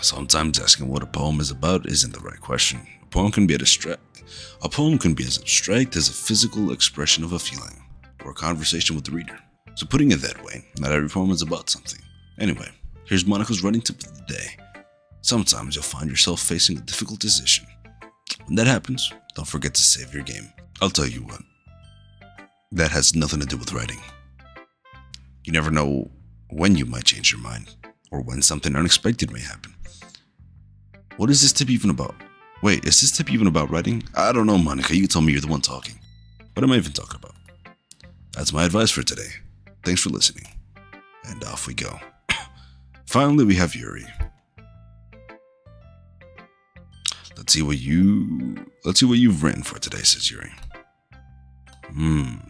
Sometimes asking what a poem is about isn't the right question. A poem can be as abstract as a physical expression of a feeling, or a conversation with the reader. So putting it that way, not every poem is about something. Anyway, here's Monica's writing tip of the day. Sometimes you'll find yourself facing a difficult decision. When that happens, don't forget to save your game. I'll tell you what, that has nothing to do with writing. You never know when you might change your mind, or when something unexpected may happen. What is this tip even about? Wait, is this tip even about writing? I don't know, Monica. You tell me, you're the one talking. What am I even talking about? That's my advice for today. Thanks for listening. And off we go. Finally, we have Yuri. Let's see what you've written for today, says Yuri.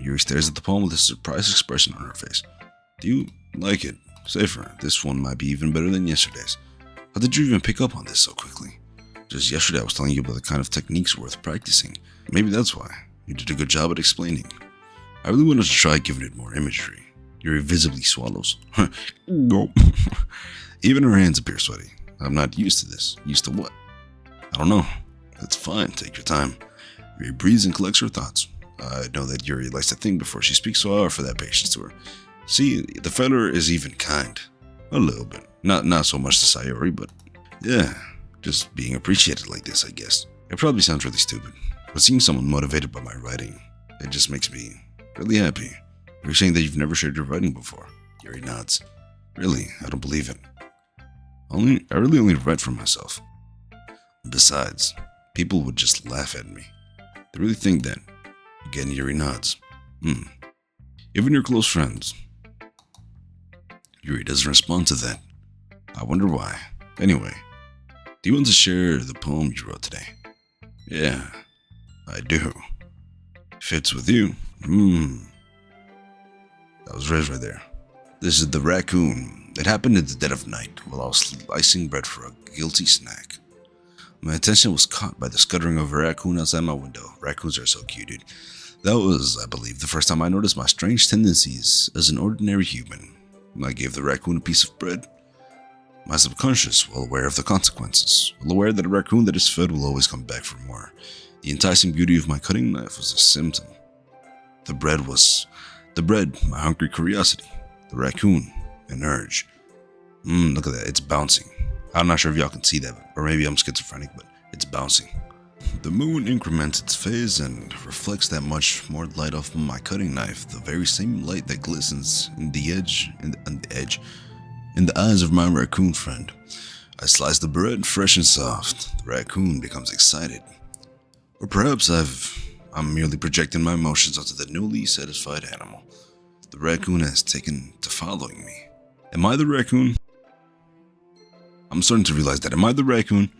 Yuri stares at the poem with a surprised expression on her face. Do you like it? Safer. This one might be even better than yesterday's. How did you even pick up on this so quickly? Just yesterday I was telling you about the kind of techniques worth practicing. Maybe that's why. You did a good job at explaining. I really wanted to try giving it more imagery. Yuri visibly swallows. Go. Even her hands appear sweaty. I'm not used to this. Used to what? I don't know. That's fine. Take your time. Yuri breathes and collects her thoughts. I know that Yuri likes to think before she speaks, so I offer that patience to her. See, the feller is even kind. A little bit. Not so much to Sayori, but yeah, just being appreciated like this, I guess. It probably sounds really stupid, but seeing someone motivated by my writing, it just makes me really happy. You're saying that you've never shared your writing before. Yuri nods. Really, I don't believe it. I really only write for myself. Besides, people would just laugh at me. They really think that. Again, Yuri nods. Even your close friends. Yuri doesn't respond to that. I wonder why. Anyway, do you want to share the poem you wrote today? Yeah, I do. If it's with you, that was Rez right there. This is the raccoon. It happened in the dead of night while I was slicing bread for a guilty snack. My attention was caught by the scuttering of a raccoon outside my window. Raccoons are so cute, dude. That was, I believe, the first time I noticed my strange tendencies as an ordinary human. I gave the raccoon a piece of bread. My subconscious, well aware of the consequences, well aware that a raccoon that is fed will always come back for more. The enticing beauty of my cutting knife was a symptom. The bread, my hungry curiosity. The raccoon, an urge. Look at that, it's bouncing. I'm not sure if y'all can see that, or maybe I'm schizophrenic, but it's bouncing. The moon increments its phase and reflects that much more light off my cutting knife, the very same light that glistens in the eyes of my raccoon friend. I slice the bread fresh and soft. The raccoon becomes excited. Or perhaps I'm merely projecting my emotions onto the newly satisfied animal. The raccoon has taken to following me. Am I the raccoon? I'm starting to realize that. Am I the raccoon?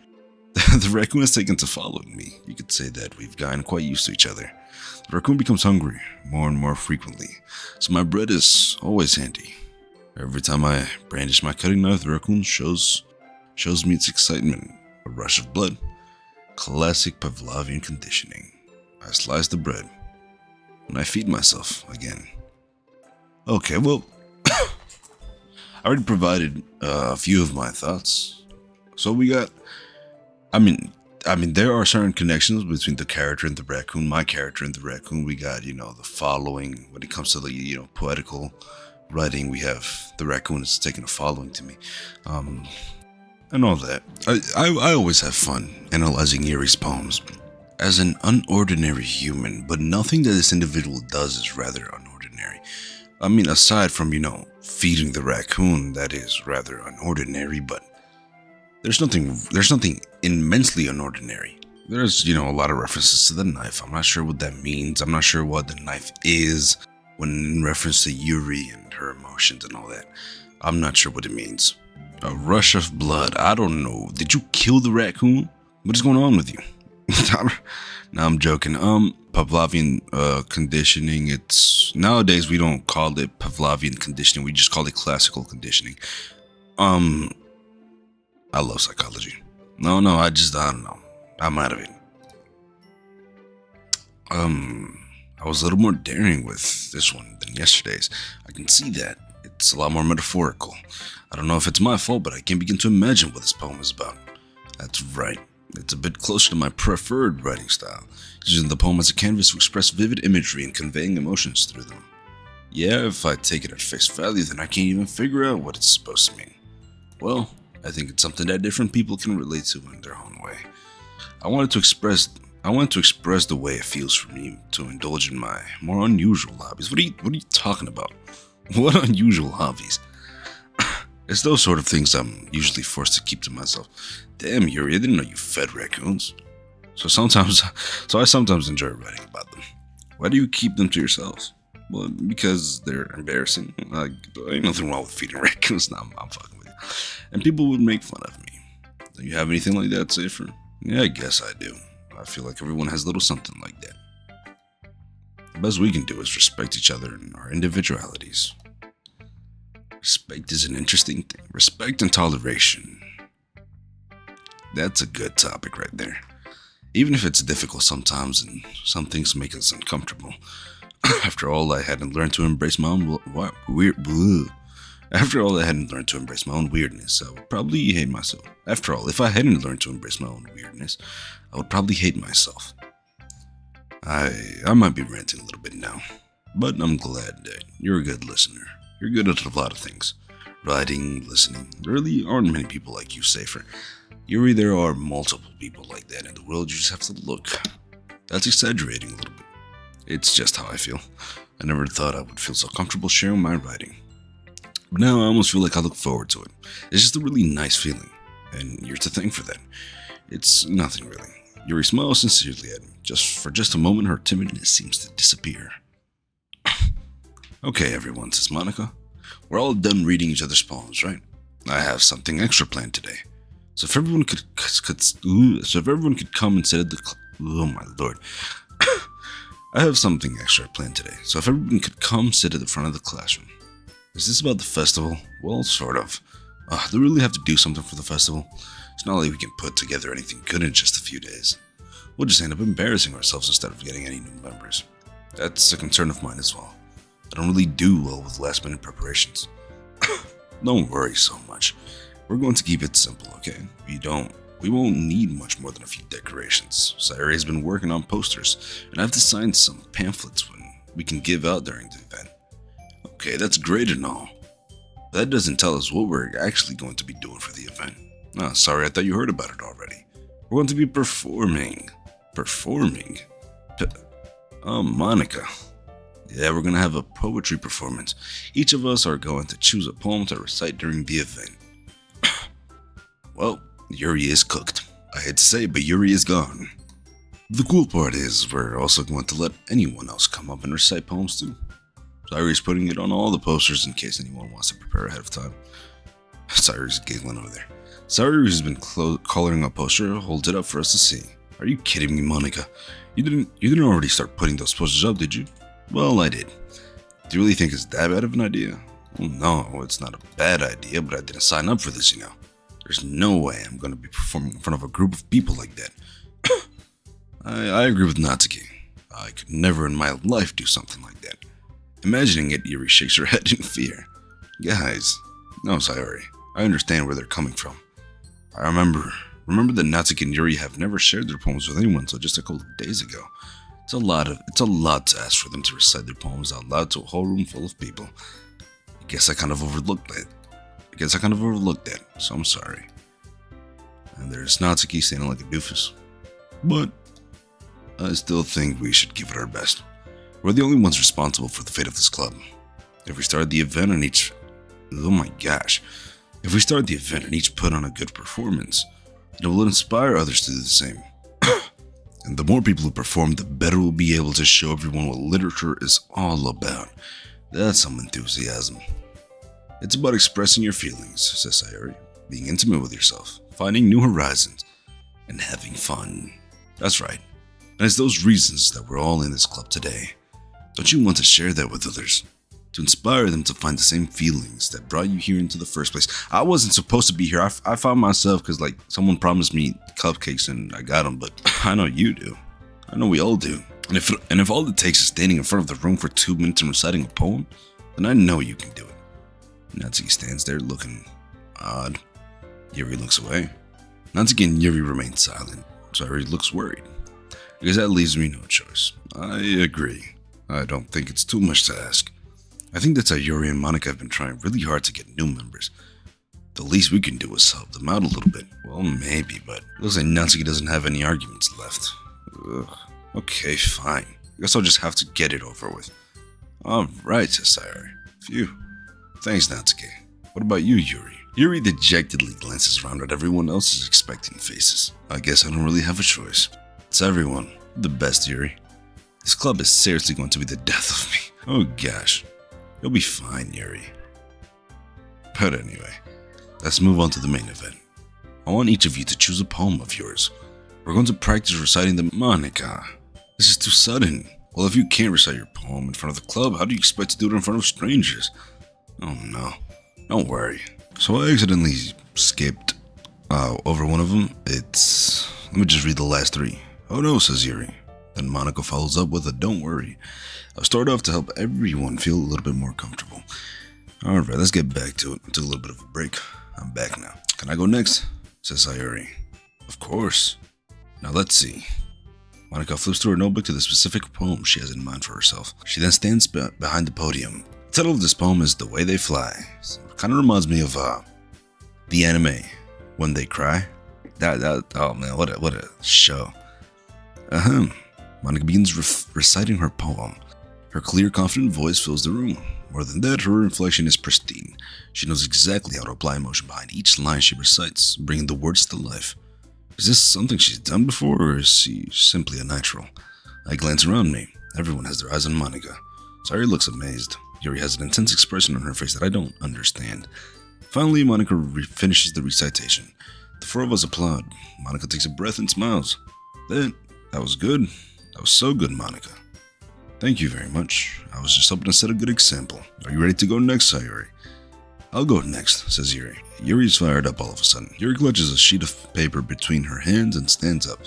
The raccoon has taken to following me. You could say that we've gotten quite used to each other. The raccoon becomes hungry more and more frequently, so my bread is always handy. Every time I brandish my cutting knife, the raccoon shows me its excitement. A rush of blood. Classic Pavlovian conditioning. I slice the bread, and I feed myself again. Okay, well, I already provided a few of my thoughts. So we got, I mean, there are certain connections between the character and the raccoon, my character and the raccoon. We got, the following. When it comes to the, poetical writing, we have the raccoon is taking a following to me. And all that. I always have fun analyzing Yuri's poems as an unordinary human, but nothing that this individual does is rather unordinary. I mean, aside from, feeding the raccoon, that is rather unordinary, but there's nothing immensely unordinary. There's, a lot of references to the knife. I'm not sure what that means. I'm not sure what the knife is when in reference to Yuri and her emotions and all that. I'm not sure what it means. A rush of blood. I don't know. Did you kill the raccoon? What is going on with you? No, I'm joking. Pavlovian conditioning. It's nowadays we don't call it Pavlovian conditioning. We just call it classical conditioning. I love psychology. No, I don't know. I'm out of it. I was a little more daring with this one than yesterday's. I can see that. It's a lot more metaphorical. I don't know if it's my fault, but I can't begin to imagine what this poem is about. That's right. It's a bit closer to my preferred writing style, using the poem as a canvas to express vivid imagery and conveying emotions through them. Yeah, if I take it at face value, then I can't even figure out what it's supposed to mean. Well, I think it's something that different people can relate to in their own way. I wanted to express the way it feels for me to indulge in my more unusual hobbies. What are you talking about? What unusual hobbies? It's those sort of things I'm usually forced to keep to myself. Damn, Yuri, I didn't know you fed raccoons. So I sometimes enjoy writing about them. Why do you keep them to yourselves? Well, because they're embarrassing. Ain't nothing wrong with feeding raccoons. Nah, I'm fucking with you. And people would make fun of me. Do you have anything like that, Safer? Yeah, I guess I do. I feel like everyone has a little something like that. The best we can do is respect each other and our individualities. Respect is an interesting thing. Respect and toleration. That's a good topic right there. Even if it's difficult sometimes and some things make us uncomfortable. After all, I hadn't learned to embrace my own weirdness, I would probably hate myself. After all, if I hadn't learned to embrace my own weirdness, I would probably hate myself. I might be ranting a little bit now, but I'm glad that you're a good listener. You're good at a lot of things. Writing, listening. There really aren't many people like you, Safer. Yuri, there are multiple people like that in the world. You just have to look. That's exaggerating a little bit. It's just how I feel. I never thought I would feel so comfortable sharing my writing. But now I almost feel like I look forward to it. It's just a really nice feeling. And you're to thank for that. It's nothing really. Yuri smiles sincerely at me. For just a moment, her timidness seems to disappear. Okay, everyone, says Monica. We're all done reading each other's poems, right? I have something extra planned today. So if everyone could come and sit at the oh my lord. I have something extra planned today. So if everyone could come sit at the front of the classroom. Is this about the festival? Well, sort of. Do we really have to do something for the festival? It's not like we can put together anything good in just a few days. We'll just end up embarrassing ourselves instead of getting any new members. That's a concern of mine as well. I don't really do well with last minute preparations. Don't worry so much. We're going to keep it simple, okay? We won't need much more than a few decorations. Sayuri has been working on posters, and I've designed some pamphlets we can give out during the event. Okay, that's great and all. But that doesn't tell us what we're actually going to be doing for the event. Oh, sorry, I thought you heard about it already. We're going to be performing. Performing? Monica. Yeah, we're going to have a poetry performance. Each of us are going to choose a poem to recite during the event. Well, Yuri is cooked. I hate to say it, but Yuri is gone. The cool part is we're also going to let anyone else come up and recite poems too. Sayuri's putting it on all the posters in case anyone wants to prepare ahead of time. Sayuri's giggling over there. Sayuri, who's been coloring a poster, holds it up for us to see. Are you kidding me, Monica? You didn't already start putting those posters up, did you? Well, I did. Do you really think it's that bad of an idea? Well, no, it's not a bad idea, but I didn't sign up for this, you know. There's no way I'm going to be performing in front of a group of people like that. I agree with Natsuki. I could never in my life do something like that. Imagining it, Yuri shakes her head in fear. Guys, no, Sayori. I understand where they're coming from. I remember that Natsuki and Yuri have never shared their poems with anyone until just a couple of days ago. It's a lot to ask for them to recite their poems out loud to a whole room full of people. I guess I kind of overlooked that, so I'm sorry. And there's Natsuki standing like a doofus. But I still think we should give it our best. We're the only ones responsible for the fate of this club. If we start the event and each put on a good performance, it will inspire others to do the same. And the more people who perform, the better we'll be able to show everyone what literature is all about. That's some enthusiasm. It's about expressing your feelings, says Sayori, being intimate with yourself, finding new horizons, and having fun. That's right. And it's those reasons that we're all in this club today. Don't you want to share that with others? To inspire them to find the same feelings that brought you here into the first place. I wasn't supposed to be here. I found myself because someone promised me cupcakes and I got them, but I know you do. I know we all do. And if all it takes is standing in front of the room for 2 minutes and reciting a poem, then I know you can do it. Natsuki stands there looking odd. Yuri looks away. Natsuki and Yuri remain silent. Sayori looks worried. I guess that leaves me no choice. I agree. I don't think it's too much to ask. I think that's how Yuri and Monica have been trying really hard to get new members. The least we can do is help them out a little bit. Well, maybe, but it looks like Natsuki doesn't have any arguments left. Ugh. Okay, fine. I guess I'll just have to get it over with. Alright, says Sayori. Phew. Thanks, Natsuki. What about you, Yuri? Yuri dejectedly glances around at everyone else's expecting faces. I guess I don't really have a choice. It's everyone. The best, Yuri. This club is seriously going to be the death of me. Oh gosh. You'll be fine, Yuri. But anyway, let's move on to the main event. I want each of you to choose a poem of yours. We're going to practice reciting them. Monica, this is too sudden. Well, if you can't recite your poem in front of the club, how do you expect to do it in front of strangers? Oh no, don't worry. So I accidentally skipped over one of them. Let me just read the last 3. Oh no, says Yuri. Then Monica follows up with a don't worry. I'll start off to help everyone feel a little bit more comfortable. Alright, let's get back to it. Took a little bit of a break. I'm back now. Can I go next? Says Sayori. Of course. Now let's see. Monica flips through her notebook to the specific poem she has in mind for herself. She then stands behind the podium. The title of this poem is The Way They Fly. It kind of reminds me of the anime, When They Cry. Oh man, what a show. Monica begins reciting her poem. Her clear, confident voice fills the room. More than that, her inflection is pristine. She knows exactly how to apply emotion behind each line she recites, bringing the words to life. Is this something she's done before, or is she simply a natural? I glance around me. Everyone has their eyes on Monica. Sayori looks amazed. Yuri has an intense expression on her face that I don't understand. Finally, Monica finishes the recitation. The four of us applaud. Monica takes a breath and smiles. That was good. That was so good, Monica. Thank you very much. I was just hoping to set a good example. Are you ready to go next, Sayori? I'll go next, says Yuri. Yuri's fired up all of a sudden. Yuri clutches a sheet of paper between her hands and stands up.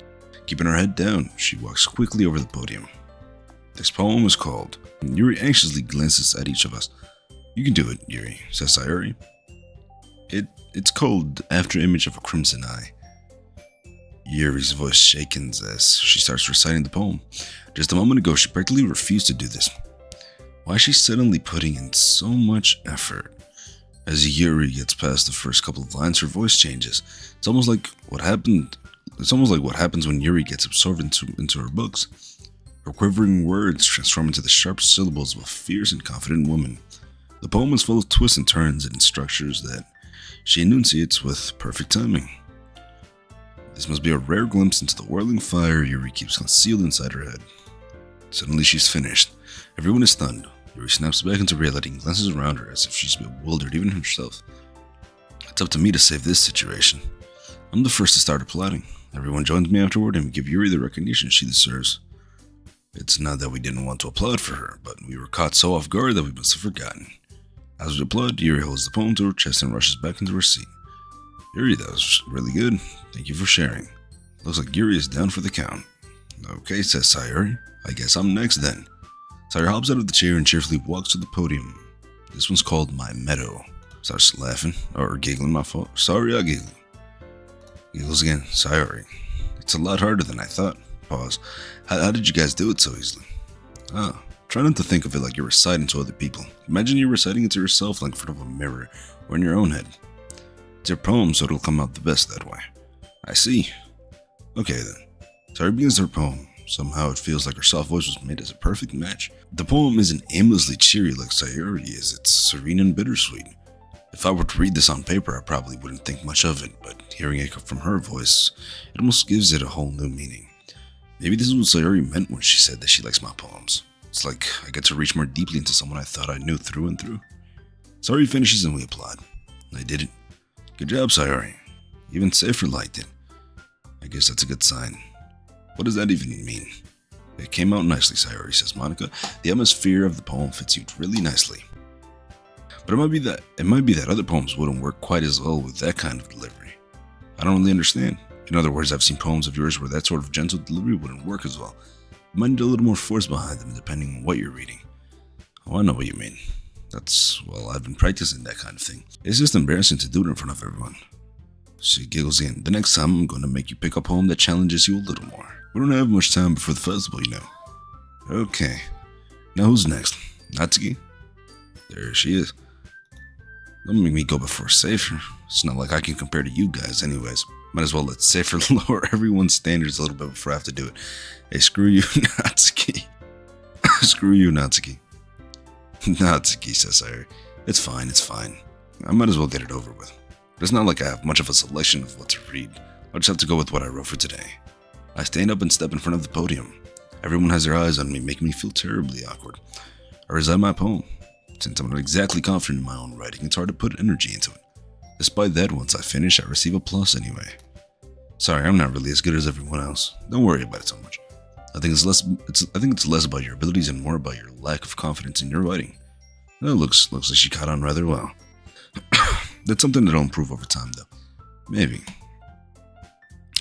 Keeping her head down, she walks quickly over the podium. This poem is called. Yuri anxiously glances at each of us. You can do it, Yuri, says Sayori. It's called After Image of a Crimson Eye. Yuri's voice shakens as she starts reciting the poem. Just a moment ago, she practically refused to do this. Why is she suddenly putting in so much effort? As Yuri gets past the first couple of lines, her voice changes. It's almost like what happens when Yuri gets absorbed into her books. Her quivering words transform into the sharp syllables of a fierce and confident woman. The poem is full of twists and turns and structures that she enunciates with perfect timing. This must be a rare glimpse into the whirling fire Yuri keeps concealed inside her head. Suddenly she's finished. Everyone is stunned. Yuri snaps back into reality and glances around her as if she's bewildered even herself. It's up to me to save this situation. I'm the first to start applauding. Everyone joins me afterward and we give Yuri the recognition she deserves. It's not that we didn't want to applaud for her, but we were caught so off guard that we must have forgotten. As we applaud, Yuri holds the poem to her chest and rushes back into her seat. Yuri, that was really good. Thank you for sharing. Looks like Yuri is down for the count. Okay, says Sayori. I guess I'm next then. Sayori hops out of the chair and cheerfully walks to the podium. This one's called My Meadow. Starts laughing, or giggling, my fault. Sorry, I giggle. Giggles again. Sayori. It's a lot harder than I thought. Pause. How did you guys do it so easily? Try not to think of it like you're reciting to other people. Imagine you're reciting it to yourself like in front of a mirror, or in your own head. It's your poem, so it'll come out the best that way. I see. Okay then. Sayori begins her poem. Somehow it feels like her soft voice was made as a perfect match. The poem isn't aimlessly cheery like Sayori is, it's serene and bittersweet. If I were to read this on paper, I probably wouldn't think much of it, but hearing it from her voice, it almost gives it a whole new meaning. Maybe this is what Sayori meant when she said that she likes my poems. It's like I get to reach more deeply into someone I thought I knew through and through. Sayori finishes and we applaud. I did it. Good job, Sayori. Even Safer liked it. I guess that's a good sign. What does that even mean? It came out nicely, Sayori, says Monica. The atmosphere of the poem fits you really nicely. But it might be that other poems wouldn't work quite as well with that kind of delivery. I don't really understand. In other words, I've seen poems of yours where that sort of gentle delivery wouldn't work as well. You might need a little more force behind them depending on what you're reading. Oh, I know what you mean. I've been practicing that kind of thing. It's just embarrassing to do it in front of everyone. She giggles again. The next time I'm going to make you pick a poem that challenges you a little more. We don't have much time before the festival, you know. Okay. Now who's next? Natsuki? There she is. Don't make me go before Safer. It's not like I can compare to you guys anyways. Might as well let Safer lower everyone's standards a little bit before I have to do it. Hey, screw you, Natsuki. Screw you, Natsuki. Natsuki, says Sayori. It's fine. I might as well get it over with. But it's not like I have much of a selection of what to read. I'll just have to go with what I wrote for today. I stand up and step in front of the podium. Everyone has their eyes on me, making me feel terribly awkward. I recite my poem. Since I'm not exactly confident in my own writing, it's hard to put energy into it. Despite that, once I finish, I receive applause anyway. Sorry, I'm not really as good as everyone else. Don't worry about it so much. I think it's less about your abilities and more about your lack of confidence in your writing. It looks like she caught on rather well. That's something that'll improve over time, though. Maybe.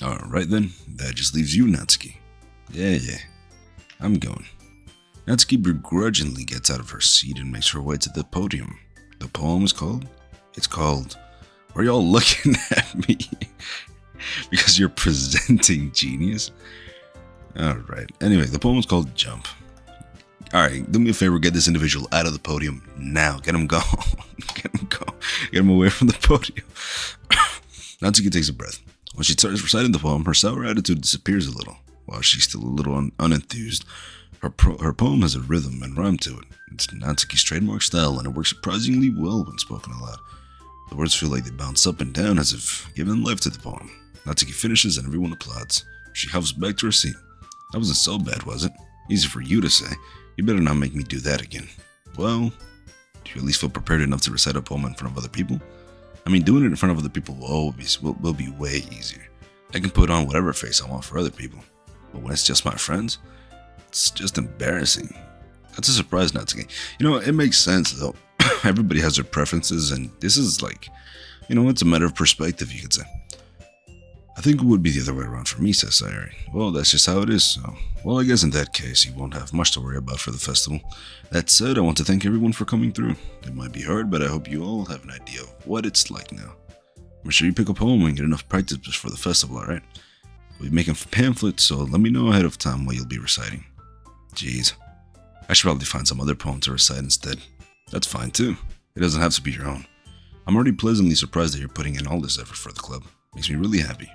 Alright then, that just leaves you, Natsuki. Yeah. I'm going. Natsuki begrudgingly gets out of her seat and makes her way to the podium. The poem is called? It's called, Why are y'all looking at me? Because you're presenting genius? Alright, anyway, the poem is called Jump. Alright, do me a favor, get this individual out of the podium now. Get him gone. Get him away from the podium. Natsuki takes a breath. When she starts reciting the poem, her sour attitude disappears a little. While she's still a little unenthused, her poem has a rhythm and rhyme to it. It's Natsuki's trademark style, and it works surprisingly well when spoken aloud. The words feel like they bounce up and down as if giving life to the poem. Natsuki finishes and everyone applauds. She hovers back to her seat. That wasn't so bad, was it? Easy for you to say. You better not make me do that again. Well, you at least feel prepared enough to recite a poem in front of other people? I mean, doing it in front of other people will be way easier. I can put on whatever face I want for other people. But when it's just my friends, it's just embarrassing. That's a surprise not to get. It makes sense though. Everybody has their preferences, and this is like, it's a matter of perspective, you could say. I think it would be the other way around for me, says Sayori. Well, that's just how it is, so. Well, I guess in that case, you won't have much to worry about for the festival. That said, I want to thank everyone for coming through. It might be hard, but I hope you all have an idea of what it's like now. Make sure you pick a poem and get enough practice for the festival, alright? We'll be making pamphlets, so let me know ahead of time what you'll be reciting. Jeez. I should probably find some other poem to recite instead. That's fine too. It doesn't have to be your own. I'm already pleasantly surprised that you're putting in all this effort for the club. Makes me really happy.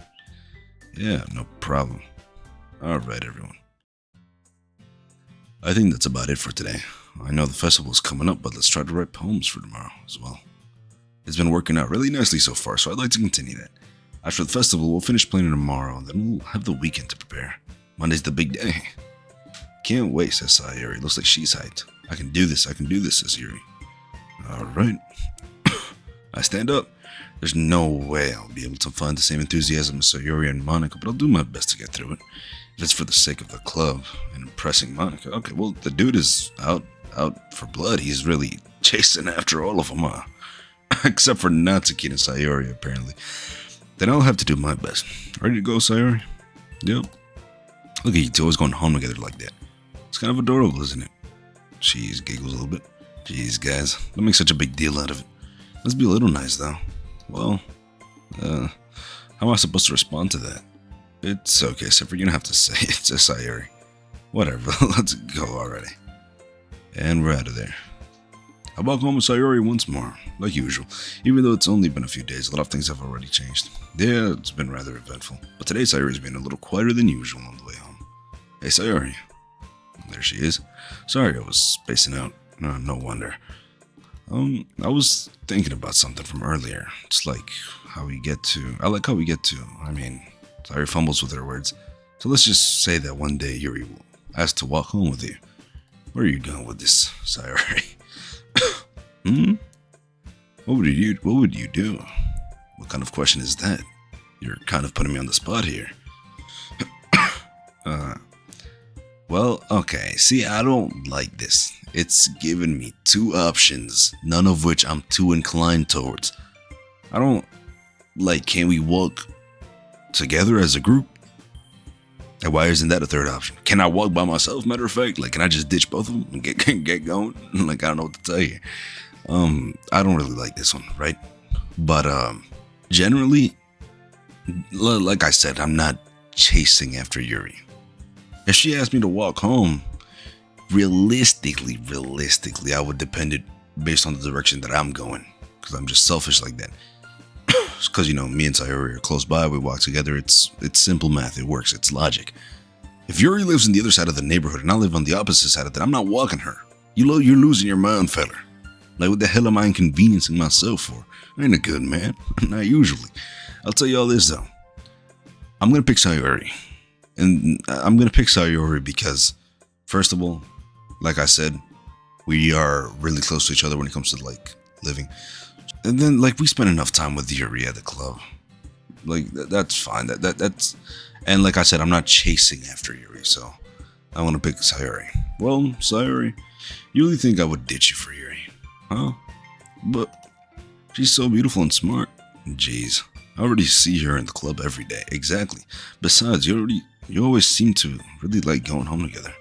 Yeah, no problem. Alright, everyone. I think that's about it for today. I know the festival's coming up, but let's try to write poems for tomorrow as well. It's been working out really nicely so far, so I'd like to continue that. After the festival, we'll finish planning tomorrow, and then we'll have the weekend to prepare. Monday's the big day. Can't wait, says Sayori. Looks like she's hyped. I can do this, says Yuri. Alright. I stand up. There's no way I'll be able to find the same enthusiasm as Sayori and Monica, but I'll do my best to get through it. If it's for the sake of the club and impressing Monica. Okay, well, the dude is out for blood. He's really chasing after all of them, huh? Except for Natsuki and Sayori, apparently. Then I'll have to do my best. Ready to go, Sayori? Yep. Look at you two always going home together like that. It's kind of adorable, isn't it? She giggles a little bit. Jeez, guys, don't make such a big deal out of it. Let's be a little nice, though. Well, how am I supposed to respond to that? It's okay, Sifra, you don't have to say it, says Sayori. Whatever, let's go already. And we're out of there. I walk home with Sayori once more, like usual. Even though it's only been a few days, a lot of things have already changed. Yeah, it's been rather eventful. But today Sayori's been a little quieter than usual on the way home. Hey, Sayori. There she is. Sorry, I was spacing out. No wonder. I was thinking about something from earlier. It's like how we get to... Sayori fumbles with her words. So let's just say that one day Yuri will ask to walk home with you. Where are you going with this, Sayori? What would you do? What kind of question is that? You're kind of putting me on the spot here. Well, okay. See, I don't like this. It's given me two options, none of which I'm too inclined towards. I don't like, can we walk together as a group? And why isn't that a third option? Can I walk by myself, matter of fact? Like, can I just ditch both of them and get going? Like, I don't know what to tell you. I don't really like this one, right? But, generally, like I said, I'm not chasing after Yuri. If she asked me to walk home, realistically, I would depend it based on the direction that I'm going. Because I'm just selfish like that. Because, me and Sayori are close by, we walk together, it's simple math, it works, it's logic. If Yuri lives on the other side of the neighborhood and I live on the opposite side of it, I'm not walking her. You're losing your mind, fella. Like, what the hell am I inconveniencing myself for? I ain't a good man. Not usually. I'll tell you all this, though. I'm going to pick Sayori. And I'm going to pick Sayori because, first of all, like I said, we are really close to each other when it comes to, like, living. And then, like, we spend enough time with Yuri at the club. Like, that's fine. That's... And like I said, I'm not chasing after Yuri, so I want to pick Sayori. Well, Sayori, you really think I would ditch you for Yuri? Huh? But she's so beautiful and smart. Jeez, I already see her in the club every day. Exactly. Besides, you always seem to really like going home together.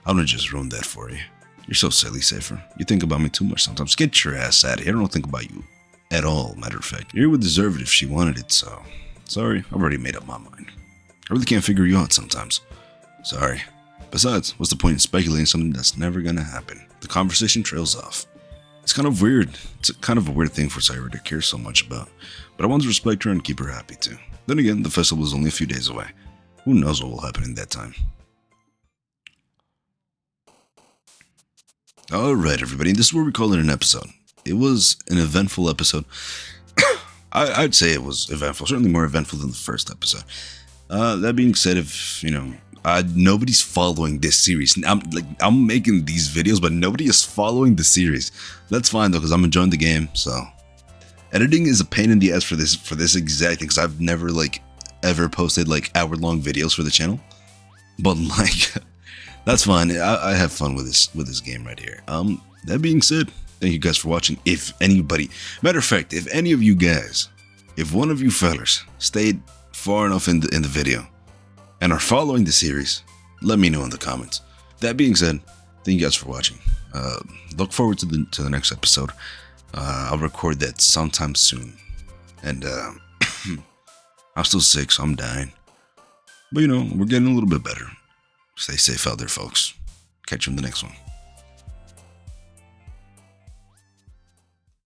I don't just ruin that for you. You're so silly, Safer. You think about me too much sometimes. Get your ass out of here. I don't think about you at all, matter of fact. Yuri would deserve it if she wanted it, so... Sorry, I've already made up my mind. I really can't figure you out sometimes. Sorry. Besides, what's the point in speculating something that's never gonna happen? The conversation trails off. It's kind of weird. It's kind of a weird thing for Sayori to care so much about. But I want to respect her and keep her happy too. Then again, the festival is only a few days away. Who knows what will happen in that time? Alright everybody, this is where we call it an episode. It was an eventful episode. I'd say it was eventful, certainly more eventful than the first episode. That being said, if, Nobody's following this series. I'm making these videos, but nobody is following the series. That's fine though, because I'm enjoying the game. So editing is a pain in the ass for this exact thing, because I've never like ever posted like hour-long videos for the channel. But like that's fine. I have fun with this game right here. That being said, thank you guys for watching. If anybody, matter of fact, if any of you guys, if one of you fellers stayed far enough in the video and are following the series, let me know in the comments. That being said, thank you guys for watching. Look forward to the next episode. I'll record that sometime soon. And I'm still sick, so I'm dying. But you know, we're getting a little bit better. Stay safe out there, folks. Catch you in the next one.